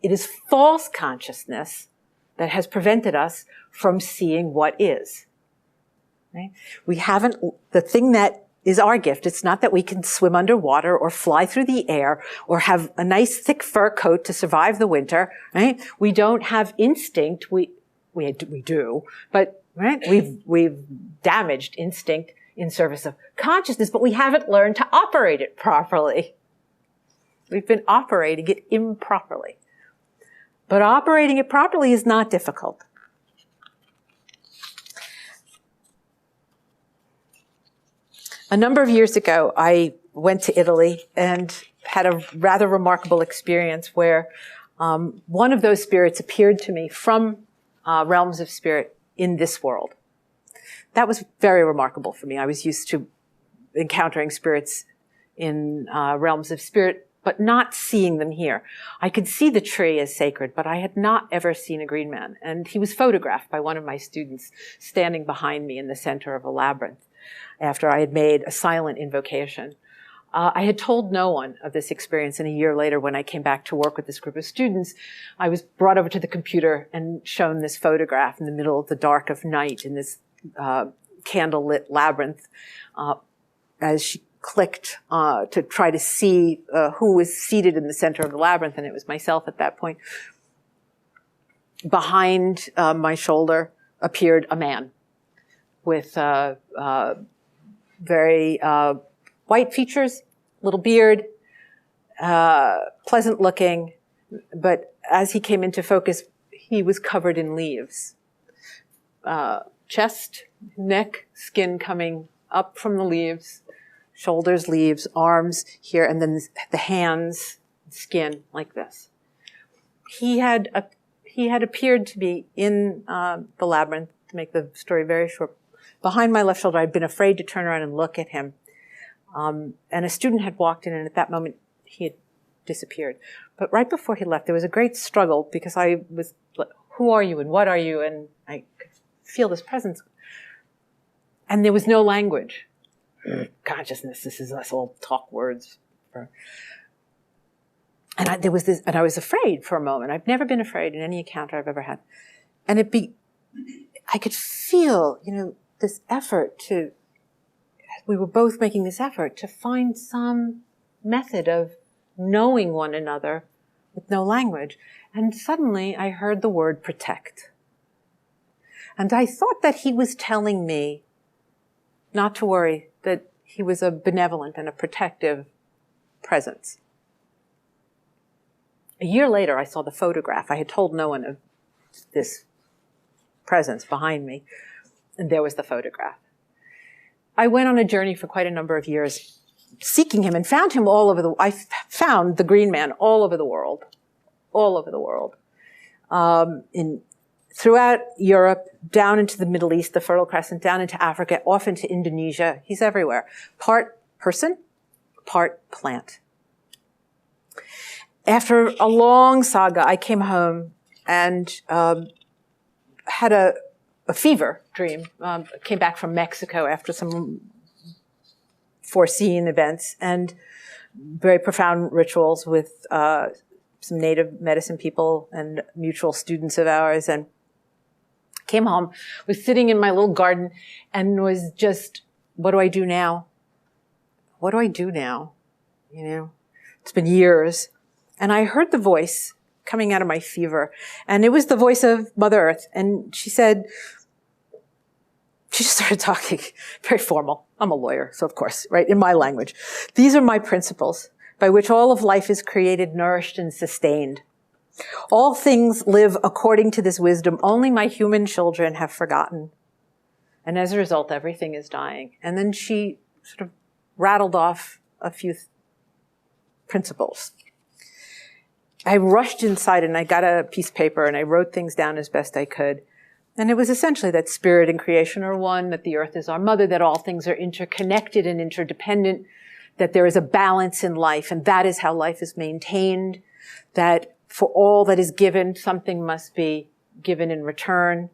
A: It is false consciousness that has prevented us from seeing what is. Right? The thing that is our gift, it's not that we can swim underwater or fly through the air or have a nice thick fur coat to survive the winter, right? We don't have instinct. We do, but right? We've damaged instinct in service of consciousness, but we haven't learned to operate it properly. We've been operating it improperly. But operating it properly is not difficult. A number of years ago, I went to Italy and had a rather remarkable experience where one of those spirits appeared to me from realms of spirit in this world. That was very remarkable for me. I was used to encountering spirits in realms of spirit, but not seeing them here. I could see the tree as sacred, but I had not ever seen a green man. And he was photographed by one of my students standing behind me in the center of a labyrinth after I had made a silent invocation. I had told no one of this experience, and a year later when I came back to work with this group of students, I was brought over to the computer and shown this photograph in the middle of the dark of night in this candlelit labyrinth as she clicked to try to see who was seated in the center of the labyrinth, and it was myself at that point. Behind my shoulder appeared a man with very white features, little beard, pleasant looking, but as he came into focus, he was covered in leaves. Chest, neck, skin coming up from the leaves, shoulders, leaves, arms here, and then the hands, skin, like this. He had appeared to be in the labyrinth, to make the story very short. Behind my left shoulder, I'd been afraid to turn around and look at him. And a student had walked in, and at that moment, he had disappeared. But right before he left, there was a great struggle because I was like, who are you and what are you? And I could feel this presence. And there was no language. Consciousness, this is us all talk words. And there was this, and I was afraid for a moment. I've never been afraid in any encounter I've ever had. And I could feel, this effort we were both making this effort to find some method of knowing one another with no language. And suddenly I heard the word protect. And I thought that he was telling me not to worry, that he was a benevolent and a protective presence. A year later, I saw the photograph. I had told no one of this presence behind me, and there was the photograph. I went on a journey for quite a number of years seeking him and found him all over I found the green man all over the world, throughout Europe, down into the Middle East, the Fertile Crescent, down into Africa, off into Indonesia. He's everywhere. Part person, part plant. After a long saga, I came home and had a fever dream. Came back from Mexico after some foreseen events and very profound rituals with some native medicine people and mutual students of ours, and came home, was sitting in my little garden and was just, what do I do now? What do I do now? It's been years. And I heard the voice coming out of my fever, and it was the voice of Mother Earth. And she just started talking, very formal. I'm a lawyer, so of course, right, in my language. These are my principles by which all of life is created, nourished, and sustained. All things live according to this wisdom. Only my human children have forgotten. And as a result, everything is dying. And then she sort of rattled off a few principles. I rushed inside and I got a piece of paper and I wrote things down as best I could. And it was essentially that spirit and creation are one, that the earth is our mother, that all things are interconnected and interdependent, that there is a balance in life, and that is how life is maintained, that for all that is given, something must be given in return,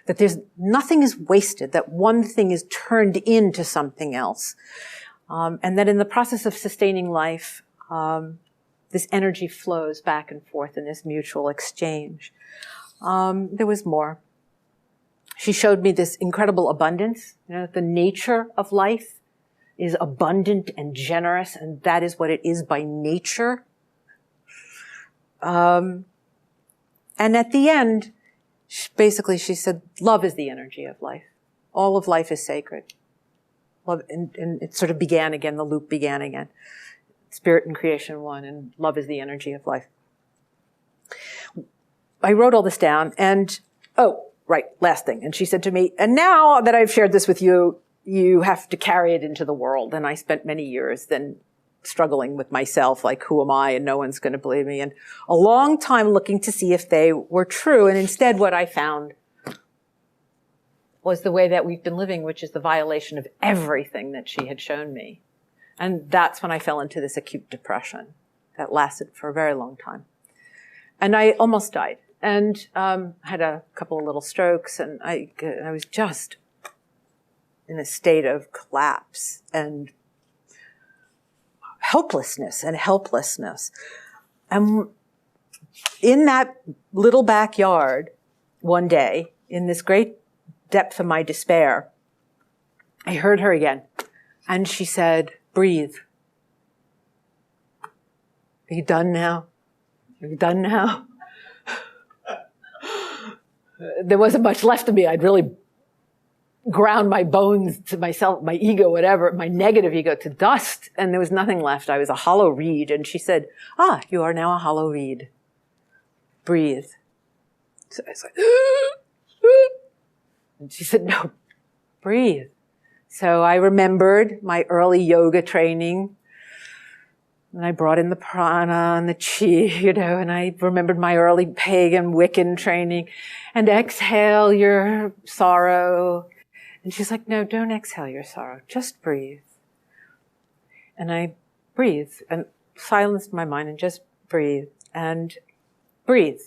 A: that nothing is wasted, that one thing is turned into something else, and that in the process of sustaining life, this energy flows back and forth in this mutual exchange. There was more. She showed me this incredible abundance. The nature of life is abundant and generous, and that is what it is by nature. And at the end, basically she said, love is the energy of life. All of life is sacred. Love, and it sort of began again, the loop began again. Spirit and creation one, and love is the energy of life. I wrote all this down, and, last thing. And she said to me, and now that I've shared this with you, you have to carry it into the world. And I spent many years then struggling with myself, like, who am I? And no one's going to believe me. And a long time looking to see if they were true. And instead what I found was the way that we've been living, which is the violation of everything that she had shown me. And that's when I fell into this acute depression that lasted for a very long time. And I almost died. And had a couple of little strokes, and I was just in a state of collapse and helplessness. And in that little backyard one day, in this great depth of my despair, I heard her again. And she said, breathe. Are you done now? Are you done now? There wasn't much left of me. I'd really ground my bones to myself, my ego, whatever, my negative ego to dust, and there was nothing left. I was a hollow reed. And she said, you are now a hollow reed. Breathe. So I was like, and she said, no, breathe. So I remembered my early yoga training, and I brought in the prana and the chi, and I remembered my early pagan Wiccan training, and exhale your sorrow. And she's like, no, don't exhale your sorrow. Just breathe. And I breathed. And silenced my mind and just breathe and breathe.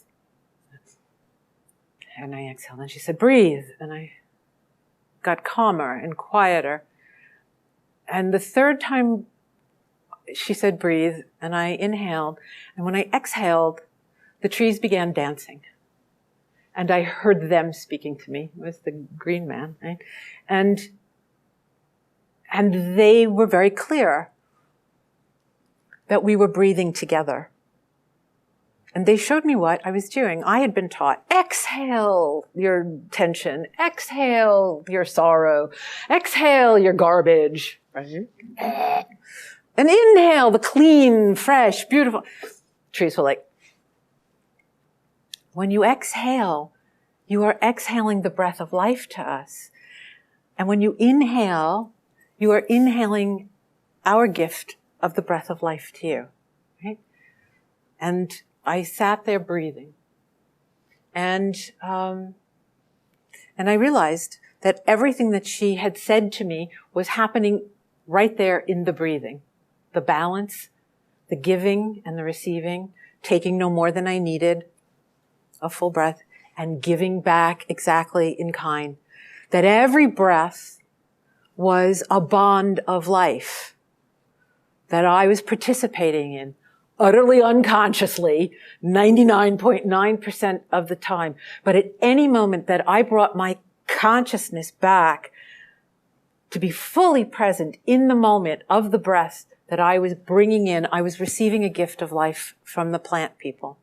A: And I exhaled, and she said, breathe. And I got calmer and quieter. And the third time she said, breathe, and I inhaled. And when I exhaled, the trees began dancing. And I heard them speaking to me. It was the green man, right? And they were very clear that we were breathing together. And they showed me what I was doing. I had been taught, exhale your tension, exhale your sorrow, exhale your garbage, right? And inhale the clean, fresh, beautiful. Trees were like, when you exhale, you are exhaling the breath of life to us. And when you inhale, you are inhaling our gift of the breath of life to you, right? And I sat there breathing. And I realized that everything that she had said to me was happening right there in the breathing. The balance, the giving and the receiving, taking no more than I needed, a full breath, and giving back exactly in kind. That every breath was a bond of life that I was participating in, utterly unconsciously, 99.9% of the time. But at any moment that I brought my consciousness back to be fully present in the moment of the breath that I was bringing in, I was receiving a gift of life from the plant people.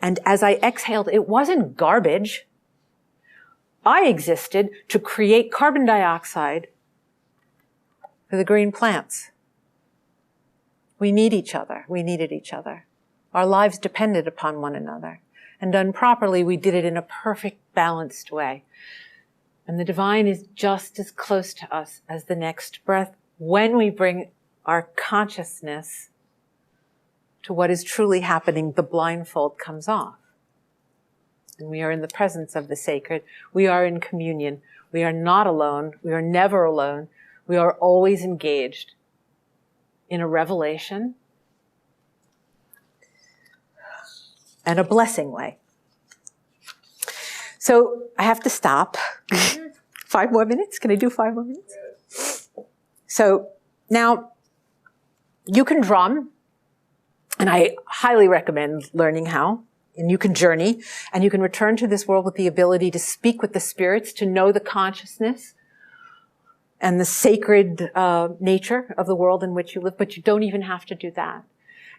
A: And as I exhaled, it wasn't garbage. I existed to create carbon dioxide for the green plants. We need each other. We needed each other. Our lives depended upon one another. And done properly, we did it in a perfect, balanced way. And the divine is just as close to us as the next breath when we bring our consciousness to what is truly happening. The blindfold comes off. And we are in the presence of the sacred. We are in communion. We are not alone. We are never alone. We are always engaged in a revelation and a blessing way. So I have to stop. 5 more minutes? Can I do 5 more minutes? So now you can drum, and I highly recommend learning how. And you can journey, and you can return to this world with the ability to speak with the spirits, to know the consciousness and the sacred nature of the world in which you live, but you don't even have to do that.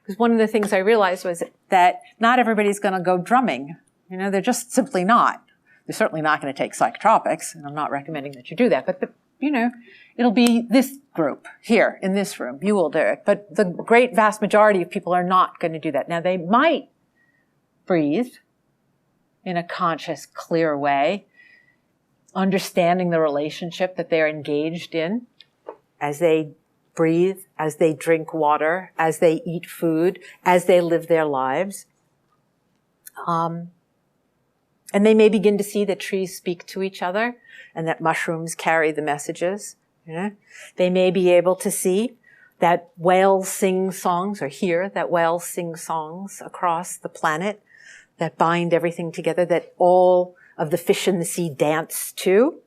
A: Because one of the things I realized was that not everybody's going to go drumming. You know, they're just simply not. They're certainly not going to take psychotropics, and I'm not recommending that you do that, but you know, it'll be this group here in this room. You will do it. But the great vast majority of people are not going to do that. Now, they might breathe in a conscious, clear way, understanding the relationship that they're engaged in as they breathe, as they drink water, as they eat food, as they live their lives. And they may begin to see that trees speak to each other and that mushrooms carry the messages. You know? They may be able to see that whales sing songs, or hear that whales sing songs across the planet that bind everything together, that all of the fish in the sea dance to.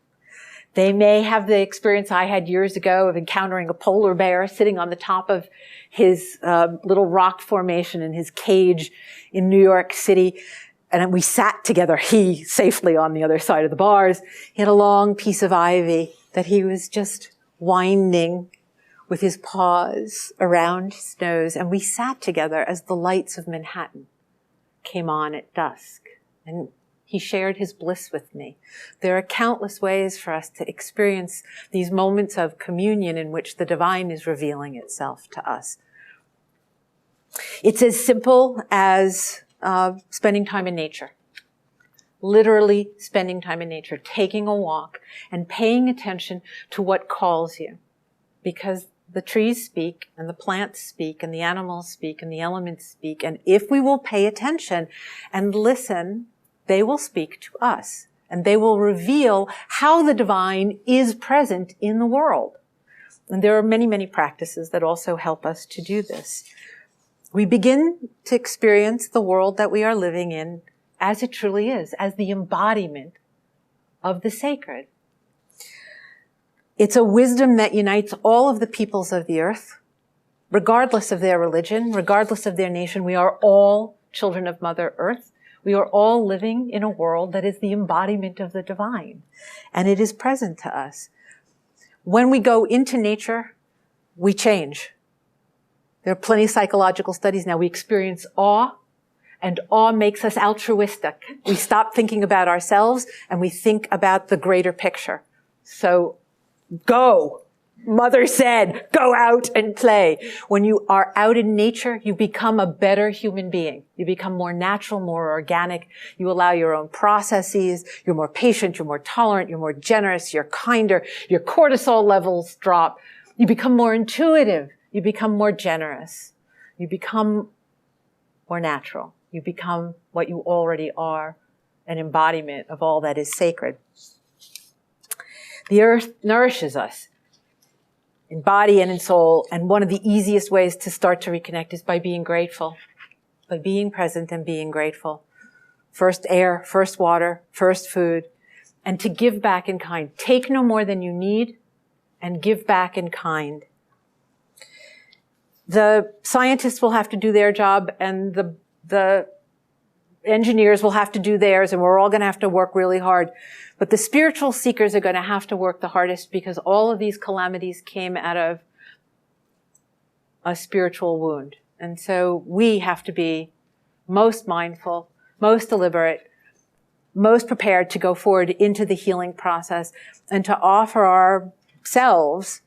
A: They may have the experience I had years ago of encountering a polar bear sitting on the top of his little rock formation in his cage in New York City. And we sat together, he safely on the other side of the bars. He had a long piece of ivy that he was just winding with his paws around his nose. And we sat together as the lights of Manhattan came on at dusk. And he shared his bliss with me. There are countless ways for us to experience these moments of communion in which the divine is revealing itself to us. It's as simple as spending time in nature. Literally spending time in nature, taking a walk and paying attention to what calls you. Because the trees speak, and the plants speak, and the animals speak, and the elements speak. And if we will pay attention and listen, they will speak to us. And they will reveal how the divine is present in the world. And there are many, many practices that also help us to do this. We begin to experience the world that we are living in as it truly is, as the embodiment of the sacred. It's a wisdom that unites all of the peoples of the earth, regardless of their religion, regardless of their nation. We are all children of Mother Earth. We are all living in a world that is the embodiment of the divine, and it is present to us. When we go into nature, we change. There are plenty of psychological studies now. We experience awe, and awe makes us altruistic. We stop thinking about ourselves, and we think about the greater picture. So, go. Mother said, go out and play. When you are out in nature, you become a better human being. You become more natural, more organic. You allow your own processes. You're more patient. You're more tolerant. You're more generous. You're kinder. Your cortisol levels drop. You become more intuitive. You become more generous. You become more natural. You become what you already are, an embodiment of all that is sacred. The earth nourishes us in body and in soul, and one of the easiest ways to start to reconnect is by being grateful, by being present and being grateful. First air, first water, first food, and to give back in kind. Take no more than you need and give back in kind. The scientists will have to do their job, and the engineers will have to do theirs, and we're all going to have to work really hard. But the spiritual seekers are going to have to work the hardest, because all of these calamities came out of a spiritual wound. And so we have to be most mindful, most deliberate, most prepared to go forward into the healing process and to offer ourselves,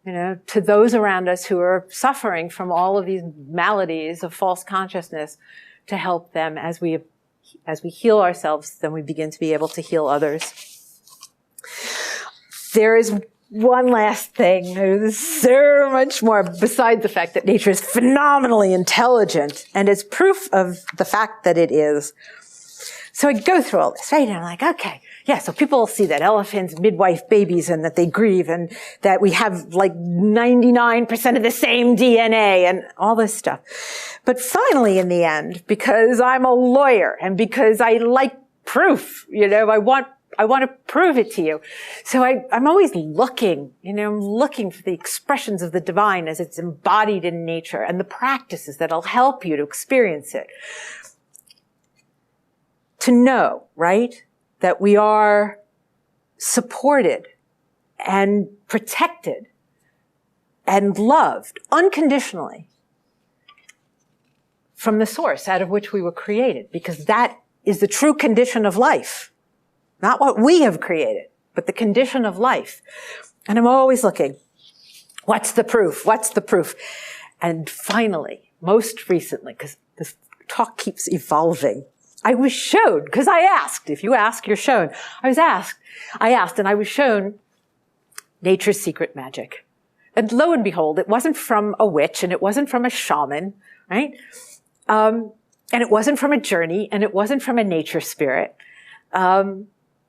A: to those around us who are suffering from all of these maladies of false consciousness, to help them as we heal ourselves. Then we begin to be able to heal others. There is one last thing. There's so much more besides the fact that nature is phenomenally intelligent, and it's proof of the fact that it is. So I go through all this, right? And I'm like, okay, yeah, so people see that elephants midwife babies and that they grieve and that we have like 99% of the same DNA and all this stuff. But finally, in the end, because I'm a lawyer and because I like proof, I want to prove it to you. So I'm always looking, I'm looking for the expressions of the divine as it's embodied in nature and the practices that'll help you to experience it. To know, right, that we are supported and protected and loved unconditionally from the source out of which we were created, because that is the true condition of life. Not what we have created, but the condition of life. And I'm always looking, what's the proof? What's the proof? And finally, most recently, because this talk keeps evolving, I was shown, because I asked. If you ask, you're shown. I asked, and I was shown nature's secret magic. And lo and behold, it wasn't from a witch, and it wasn't from a shaman, right? And it wasn't from a journey, and it wasn't from a nature spirit.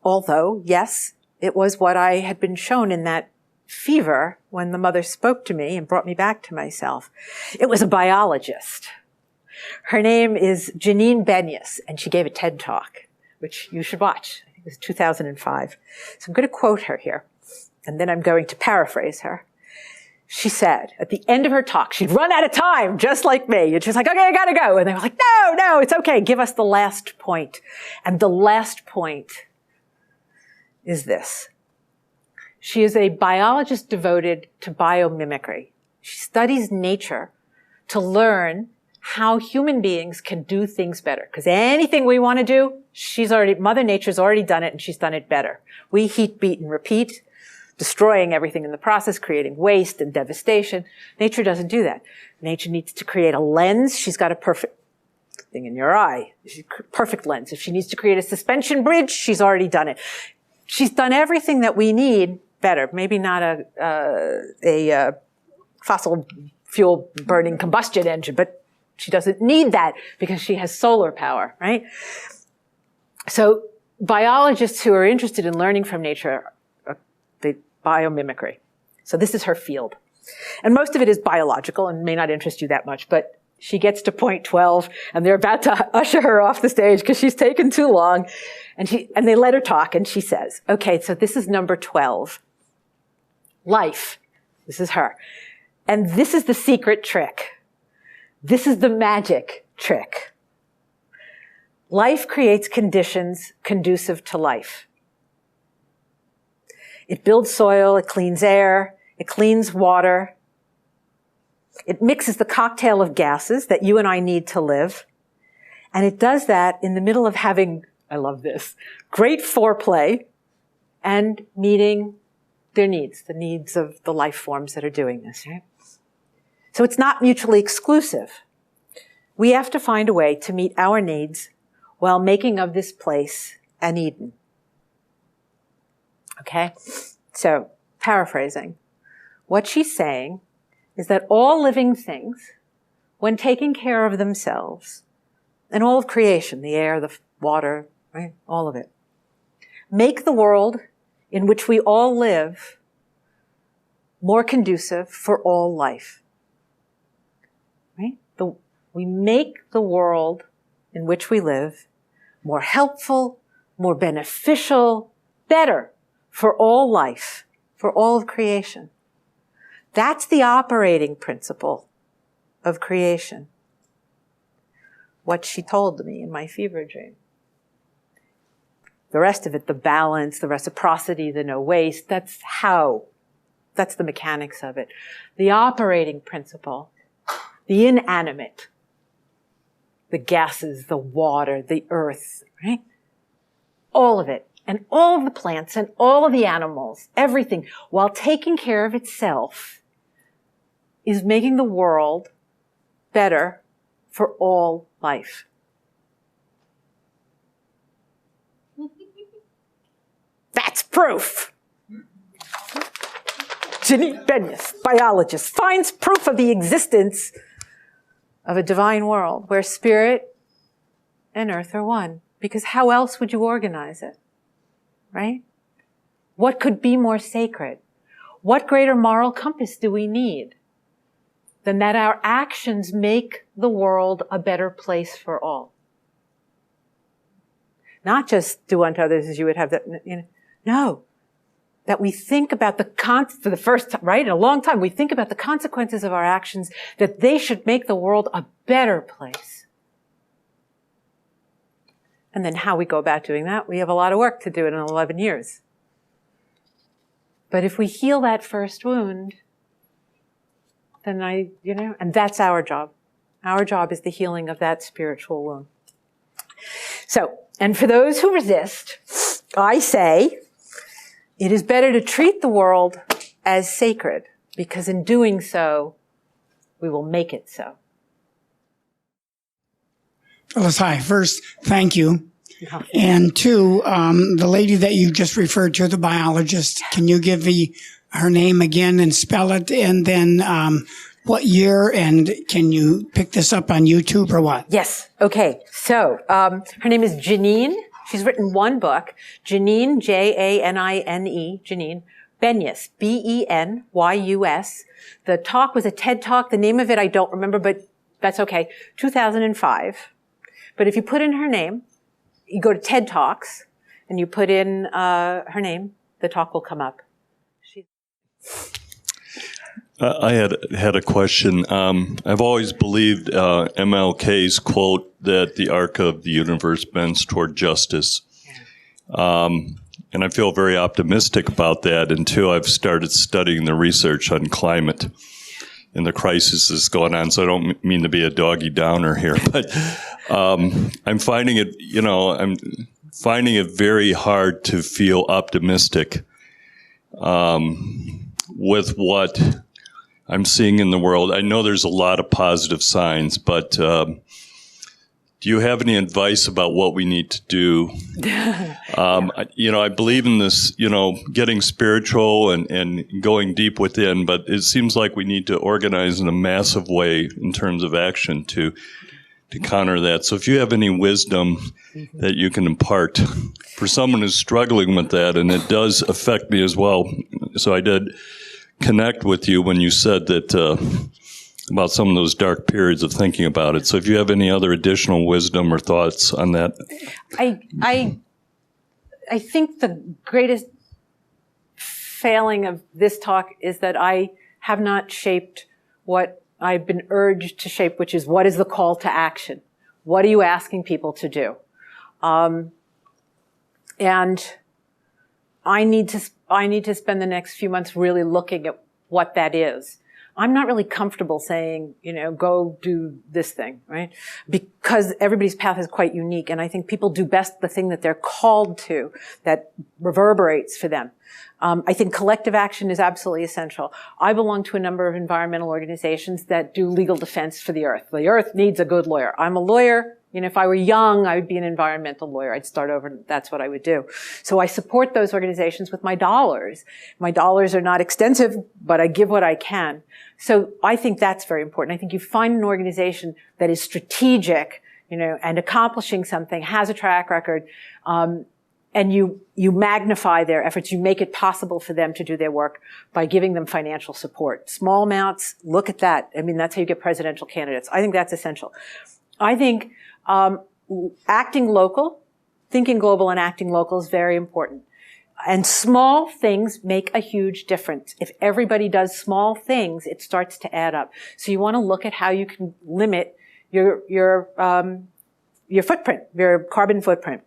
A: Although, yes, it was what I had been shown in that fever when the mother spoke to me and brought me back to myself. It was a biologist. Her name is Janine Benyus, and she gave a TED Talk, which you should watch. I think it was 2005. So I'm going to quote her here, and then I'm going to paraphrase her. She said, at the end of her talk, she'd run out of time, just like me. And she's like, okay, I gotta go. And they were like, no, it's okay. Give us the last point. And the last point is this. She is a biologist devoted to biomimicry. She studies nature to learn how human beings can do things better. Because anything we want to do, Mother Nature's already done it, and she's done it better. We heat, beat, and repeat, destroying everything in the process, creating waste and devastation. Nature doesn't do that. Nature needs to create a lens. She's got a perfect thing in your eye. Perfect lens. If she needs to create a suspension bridge, she's already done it. She's done everything that we need better. Maybe not a fossil fuel burning combustion engine, but she doesn't need that because she has solar power, right? So biologists who are interested in learning from nature, the biomimicry. So this is her field. And most of it is biological and may not interest you that much, but she gets to point 12 and they're about to usher her off the stage because she's taken too long. And they let her talk and she says, okay, so this is number 12. Life. This is her. And this is the secret trick. This is the magic trick. Life creates conditions conducive to life. It builds soil, it cleans air, it cleans water. It mixes the cocktail of gases that you and I need to live. And it does that in the middle of having, I love this, great foreplay and meeting their needs, the needs of the life forms that are doing this, right? So it's not mutually exclusive. We have to find a way to meet our needs while making of this place an Eden. Okay? So, paraphrasing. What she's saying is that all living things, when taking care of themselves, and all of creation, the air, the water, right? All of it, make the world in which we all live more conducive for all life. Right? We make the world in which we live more helpful, more beneficial, better for all life, for all of creation. That's the operating principle of creation. What she told me in my fever dream. The rest of it, the balance, the reciprocity, the no waste, that's the mechanics of it. The operating principle, the inanimate, the gases, the water, the earth, right? All of it, and all of the plants, and all of the animals, everything, while taking care of itself, is making the world better for all life. That's proof. Janine Benyus, biologist, finds proof of the existence of a divine world where spirit and earth are one. Because how else would you organize it? Right? What could be more sacred? What greater moral compass do we need than that our actions make the world a better place for all? Not just do unto others as you would have that, no. That we think about for the first time, right, in a long time, we think about the consequences of our actions, that they should make the world a better place. And then how we go about doing that, we have a lot of work to do in 11 years. But if we heal that first wound, then and that's our job. Our job is the healing of that spiritual wound. So, and for those who resist, I say, it is better to treat the world as sacred, because in doing so, we will make it so.
B: Phyllis, hi. First, thank you. And two, the lady that you just referred to, the biologist, can you give her name again and spell it? And then what year, and can you pick this up on YouTube or what?
A: Yes. Okay. So her name is Janine. She's written one book, Janine, Janine, Janine Benyus, Benyus. The talk was a TED Talk. The name of it I don't remember, but that's okay. 2005. But if you put in her name, you go to TED Talks, and you put in her name, the talk will come up.
C: I had a question. I've always believed MLK's quote that the arc of the universe bends toward justice. And I feel very optimistic about that until I've started studying the research on climate and the crisis that's going on. So I don't mean to be a doggy downer here, but I'm finding it, I'm finding it very hard to feel optimistic with what I'm seeing in the world. I know there's a lot of positive signs, but do you have any advice about what we need to do? I believe in this, getting spiritual and going deep within, but it seems like we need to organize in a massive way in terms of action to counter that. So if you have any wisdom that you can impart for someone who's struggling with that, and it does affect me as well. So I did connect with you when you said that about some of those dark periods of thinking about it. So if you have any other additional wisdom or thoughts on that.
A: I think the greatest failing of this talk is that I have not shaped what I've been urged to shape, which is what is the call to action? What are you asking people to do? And I need to spend the next few months really looking at what that is. I'm not really comfortable saying, go do this thing, right? Because everybody's path is quite unique, and I think people do best the thing that they're called to, that reverberates for them. I think collective action is absolutely essential. I belong to a number of environmental organizations that do legal defense for the earth. The earth needs a good lawyer. I'm a lawyer. If I were young, I would be an environmental lawyer. I'd start over, and that's what I would do. So I support those organizations with my dollars. My dollars are not extensive, but I give what I can. So I think that's very important. I think you find an organization that is strategic, and accomplishing something, has a track record, and you magnify their efforts. You make it possible for them to do their work by giving them financial support. Small amounts, look at that. That's how you get presidential candidates. I think that's essential. I think acting local, thinking global and acting local is very important. And small things make a huge difference. If everybody does small things, it starts to add up. So you want to look at how you can limit your footprint, your carbon footprint.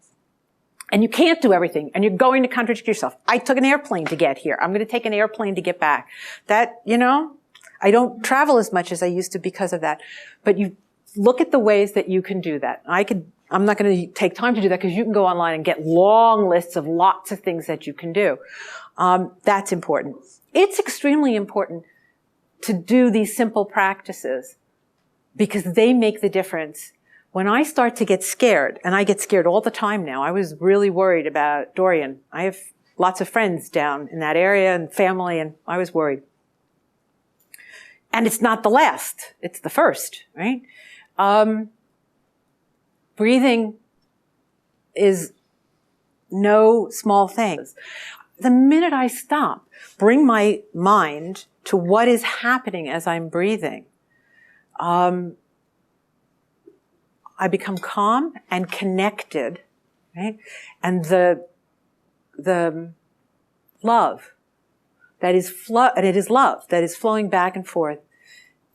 A: And you can't do everything, and you're going to contradict yourself. I took an airplane to get here. I'm going to take an airplane to get back. That, I don't travel as much as I used to because of that. But you look at the ways that you can do that. I'm not going to take time to do that because you can go online and get long lists of lots of things that you can do. That's important. It's extremely important to do these simple practices because they make the difference. When I start to get scared, and I get scared all the time now, I was really worried about Dorian. I have lots of friends down in that area and family, and I was worried. And it's not the last, it's the first, right? Breathing is no small thing. The minute I stop, bring my mind to what is happening as I'm breathing, I become calm and connected, right? And the love that is love that is flowing back and forth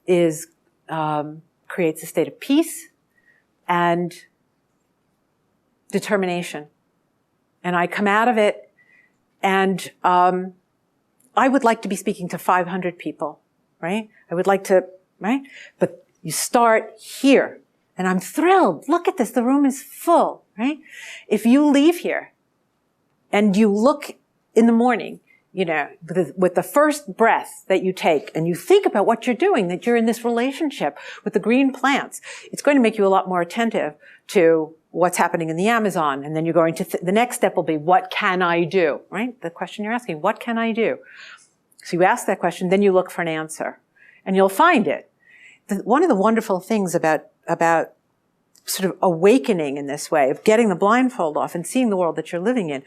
A: is creates a state of peace and determination. And I come out of it, and I would like to be speaking to 500 people, right? I would like to, right? But you start here, and I'm thrilled. Look at this. The room is full, right? If you leave here and you look in the morning, with the first breath that you take, and you think about what you're doing, that you're in this relationship with the green plants, it's going to make you a lot more attentive to what's happening in the Amazon. And then you're going to, the next step will be, what can I do? Right? The question you're asking, what can I do? So you ask that question, then you look for an answer, and you'll find it. One of the wonderful things about sort of awakening in this way, of getting the blindfold off and seeing the world that you're living in,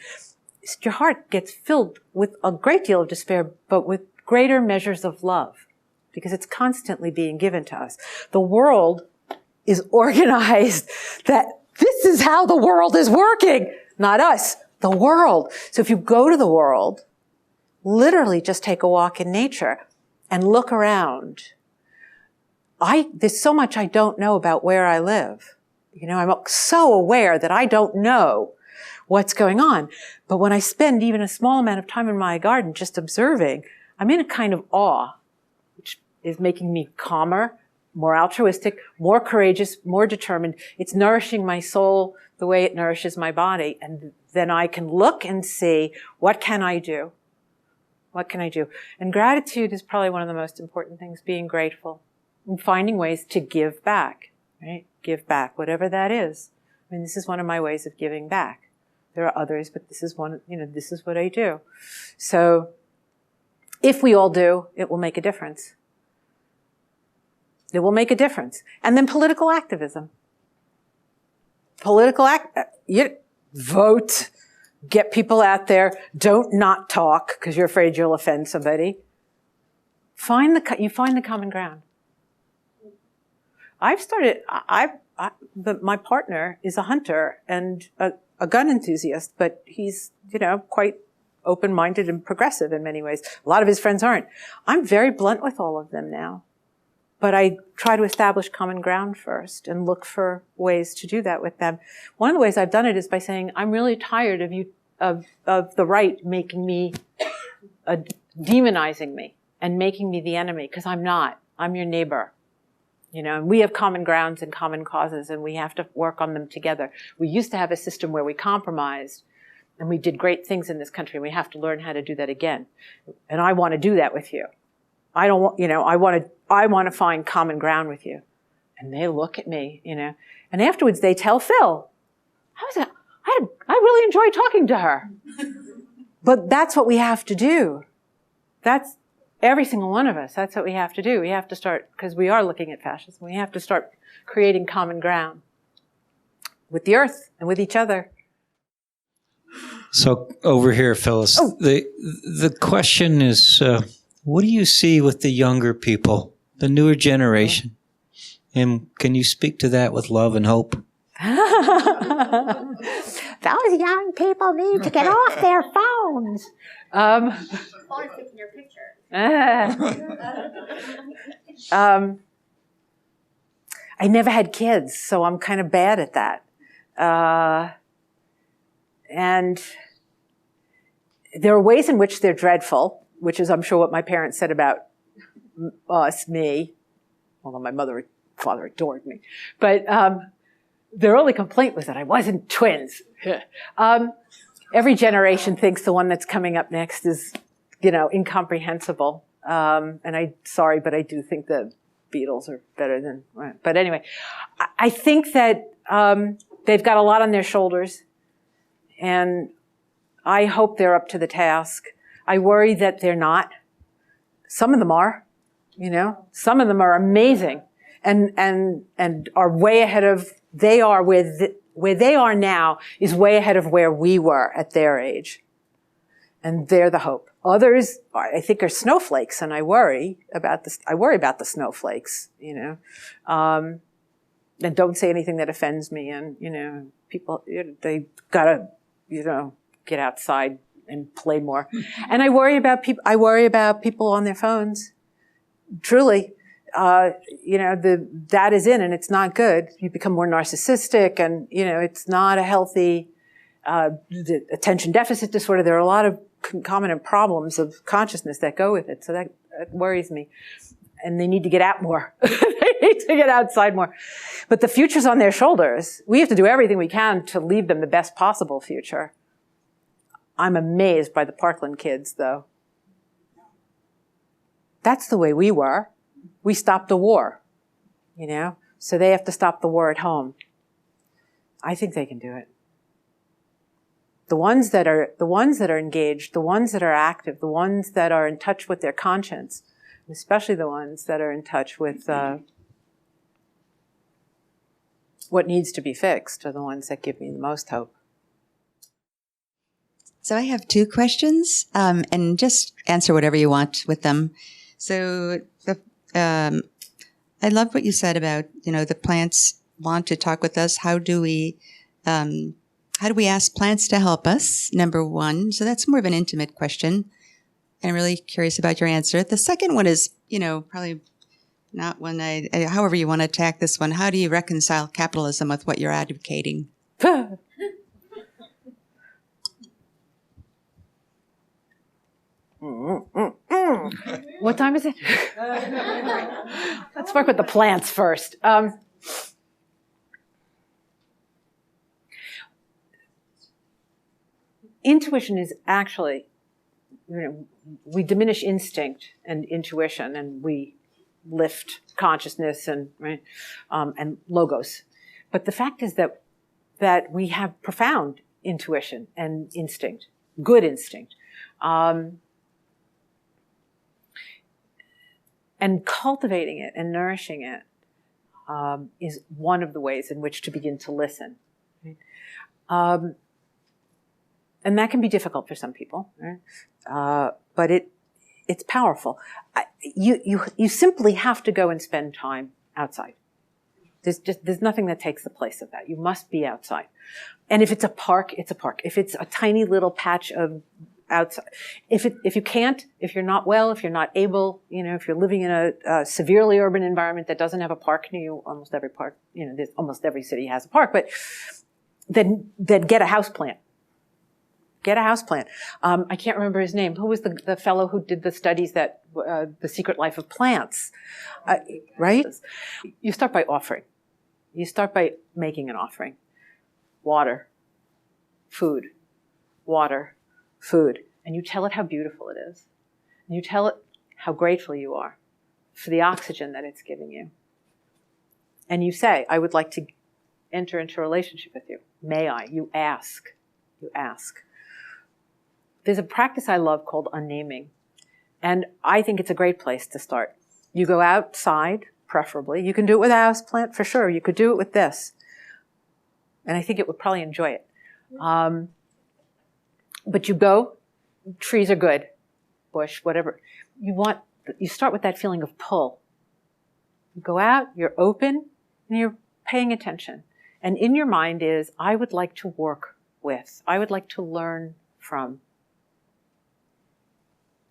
A: is your heart gets filled with a great deal of despair, but with greater measures of love, because it's constantly being given to us. The world is organized that this is how the world is working, not us, the world. So if you go to the world, literally just take a walk in nature and look around. There's so much I don't know about where I live. I'm so aware that I don't know what's going on. But when I spend even a small amount of time in my garden just observing, I'm in a kind of awe, which is making me calmer, more altruistic, more courageous, more determined. It's nourishing my soul the way it nourishes my body. And then I can look and see, what can I do? What can I do? And gratitude is probably one of the most important things, being grateful and finding ways to give back, right? Give back, whatever that is. This is one of my ways of giving back. There are others, but this is one, this is what I do. So if we all do, it will make a difference. It will make a difference. And then political activism. Vote, get people out there, don't not talk because you're afraid you'll offend somebody. you find the common ground. My partner is a hunter and a gun enthusiast, but he's, quite open-minded and progressive in many ways. A lot of his friends aren't. I'm very blunt with all of them now. But I try to establish common ground first and look for ways to do that with them. One of the ways I've done it is by saying, I'm really tired of the right making me, demonizing me and making me the enemy, because I'm not. I'm your neighbor. And we have common grounds and common causes, and we have to work on them together. We used to have a system where we compromised, and we did great things in this country. We have to learn how to do that again. And I want to do that with you. I don't want, I want to find common ground with you. And they look at me, and afterwards they tell Phil, I really enjoyed talking to her. But that's what we have to do. That's every single one of us. That's what we have to do. We have to start, because we are looking at fascism, we have to start creating common ground with the earth and with each other.
D: So over here, Phyllis, the question is, what do you see with the younger people, the newer generation? And can you speak to that with love and hope?
A: Those young people need to get off their phones.
E: Phone is taking your picture.
A: I never had kids, so I'm kind of bad at that. And there are ways in which they're dreadful, which is, I'm sure, what my parents said about me, although my mother and father adored me. But their only complaint was that I wasn't twins. Every generation thinks the one that's coming up next is, incomprehensible. And sorry, but I do think the Beatles are better than, but anyway, I think that they've got a lot on their shoulders, and I hope they're up to the task. I worry that they're not. Some of them are, some of them are amazing and are way ahead of, where they are now is way ahead of where we were at their age. And they're the hope. Others, I think, are snowflakes, and I worry about the snowflakes, and don't say anything that offends me. And, people, they gotta, get outside and play more. And I worry about people on their phones. Truly, that is in, and it's not good. You become more narcissistic, and, it's not a healthy, the attention deficit disorder. There are a lot of concomitant problems of consciousness that go with it. So that worries me. And they need to get out more. They need to get outside more. But the future's on their shoulders. We have to do everything we can to leave them the best possible future. I'm amazed by the Parkland kids, though. That's the way we were. We stopped the war, so they have to stop the war at home. I think they can do it. The ones that are engaged, the ones that are active, the ones that are in touch with their conscience, especially the ones that are in touch with what needs to be fixed, are the ones that give me the most hope.
F: So I have two questions, and just answer whatever you want with them. So I loved what you said about, the plants want to talk with us. How do we ask plants to help us? Number one. So that's more of an intimate question. And I'm really curious about your answer. The second one is, probably not one however you want to attack this one. How do you reconcile capitalism with what you're advocating?
A: What time is it? Let's work with the plants first. Intuition is actually, we diminish instinct and intuition, and we lift consciousness and logos. But the fact is that we have profound intuition and instinct, good instinct. And cultivating it and nourishing it is one of the ways in which to begin to listen. Right? And that can be difficult for some people, right? But it's powerful. You simply have to go and spend time outside. There's nothing that takes the place of that. You must be outside. And if it's a park, it's a park. If it's a tiny little patch of outside, if you can't, if you're not well, if you're not able, if you're living in a severely urban environment that doesn't have a park near you, almost every park, almost every city has a park, but then get a houseplant. Get a houseplant. I can't remember his name. Who was the fellow who did the studies that The Secret Life of Plants? Right? You start by offering. You start by making an offering. Water, food, water, food. And you tell it how beautiful it is. And you tell it how grateful you are for the oxygen that it's giving you. And you say, I would like to enter into a relationship with you. May I? You ask. You ask. There's a practice I love called unnaming. And I think it's a great place to start. You go outside, preferably. You can do it with a houseplant, for sure. You could do it with this. And I think it would probably enjoy it. But you go, trees are good, bush, whatever. You start with that feeling of pull. You go out, you're open, and you're paying attention. And in your mind is, I would like to work with. I would like to learn from.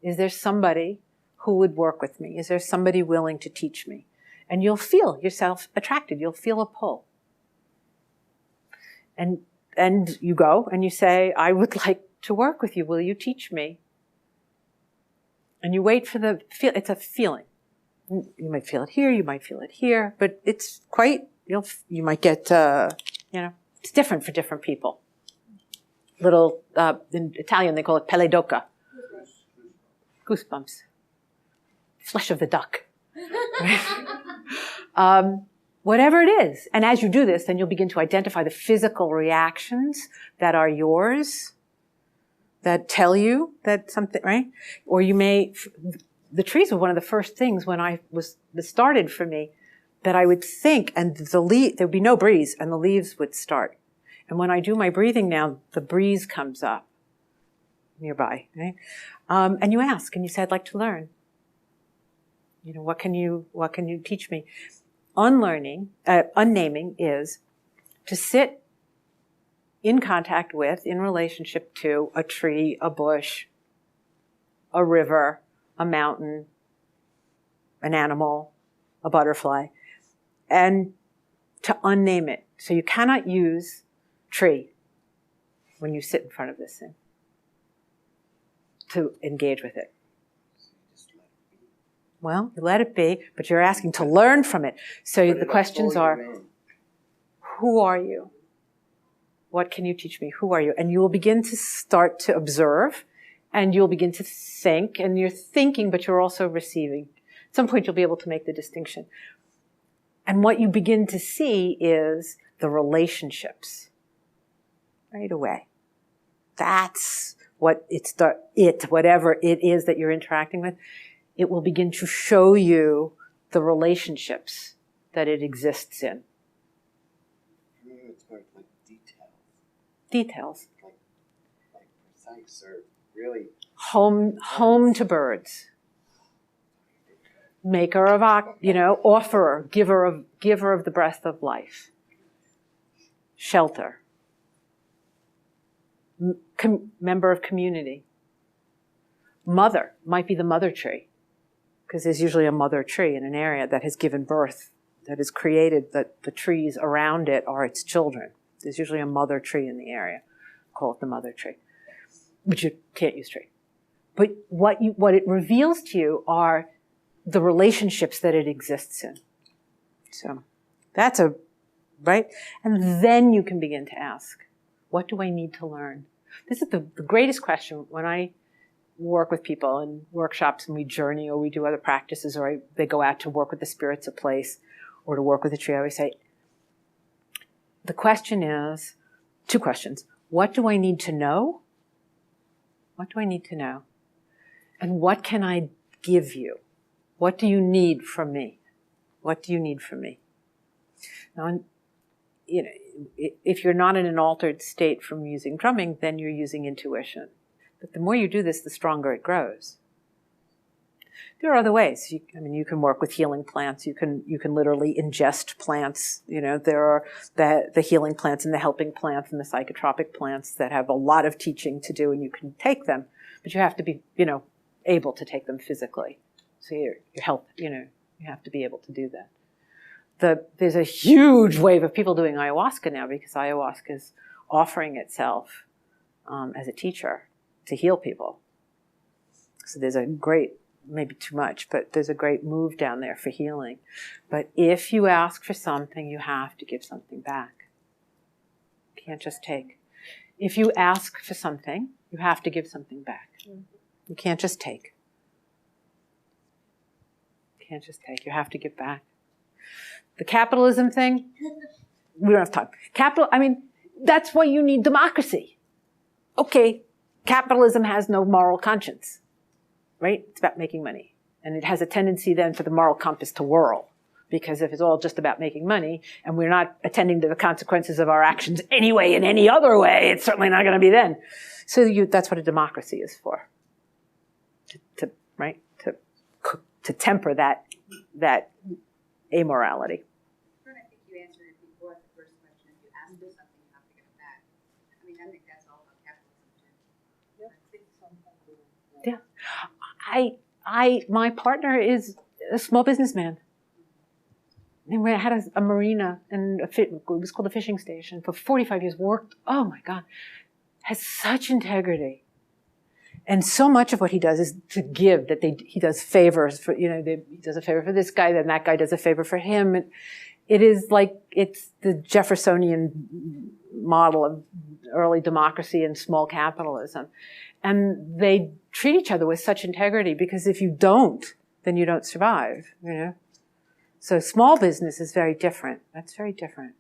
A: Is there somebody who would work with me? Is there somebody willing to teach me? And you'll feel yourself attracted. You'll feel a pull. And you go and you say, I would like to work with you. Will you teach me? And you wait for it's a feeling. You might feel it here, you might feel it here, but it's quite, you might get, it's different for different people. In Italian they call it pelle d'oca. Goosebumps. Flesh of the duck. Whatever it is. And as you do this, then you'll begin to identify the physical reactions that are yours, that tell you that something, right? Or the trees were one of the first things when this started for me, that I would think, and there would be no breeze, and the leaves would start. And when I do my breathing now, the breeze comes up nearby, right? And you ask, and you say, I'd like to learn. What can you teach me? Unnaming is to sit in contact with, in relationship to a tree, a bush, a river, a mountain, an animal, a butterfly, and to unname it. So you cannot use tree when you sit in front of this thing to engage with it. Well, you let it be, but you're asking to learn from it. So the questions are, who are you? What can you teach me? Who are you? And you will begin to start to observe, and you'll begin to think, and you're thinking, but you're also receiving. At some point, you'll be able to make the distinction. And what you begin to see is the relationships right away. That's what whatever it is that you're interacting with. It will begin to show you the relationships that it exists in.
G: It's more like details.
A: Details.
G: Like precise or really.
A: Home to birds. Maker of, offerer, giver of the breath of life. Shelter. Member of community. Mother might be the mother tree, because there's usually a mother tree in an area that has given birth, that has created, that the trees around it are its children. There's usually a mother tree in the area. Call it the mother tree. But you can't use tree. But what it reveals to you are the relationships that it exists in. So that's right? And then you can begin to ask, what do I need to learn? This is the greatest question when I work with people in workshops and we journey or we do other practices or they go out to work with the spirits of place or to work with a tree. I always say, the question is, two questions. What do I need to know? What do I need to know? And what can I give you? What do you need from me? What do you need from me? Now, if you're not in an altered state from using drumming, then you're using intuition. But the more you do this, the stronger it grows. There are other ways. You can work with healing plants. You can literally ingest plants. There are the healing plants and the helping plants and the psychotropic plants that have a lot of teaching to do, and you can take them, but you have to be, able to take them physically. So your health, you have to be able to do that. There's a huge wave of people doing ayahuasca now because ayahuasca is offering itself as a teacher to heal people. So there's a great, maybe too much, but there's a great move down there for healing. But if you ask for something, you have to give something back. You can't just take. If you ask for something, you have to give something back. You can't just take. You can't just take. You have to give back. The capitalism thing, we don't have time. That's why you need democracy. Okay, capitalism has no moral conscience. Right? It's about making money. And it has a tendency then for the moral compass to whirl. Because if it's all just about making money, and we're not attending to the consequences of our actions anyway in any other way, it's certainly not going to be then. So that's what a democracy is for. To temper that amorality.
E: I think you answered it before the first question. If you ask for something, you have to give it back. I think that's all about capitalism too.
A: Yeah. My partner is a small businessman. And we had a marina, and it was called a fishing station for 45 years, worked, oh my God, has such integrity. And so much of what he does is to give, that he does favors for, he does a favor for this guy, then that guy does a favor for him. It is like, it's the Jeffersonian model of early democracy and small capitalism. And they treat each other with such integrity, because if you don't, then you don't survive, So small business is very different. That's very different.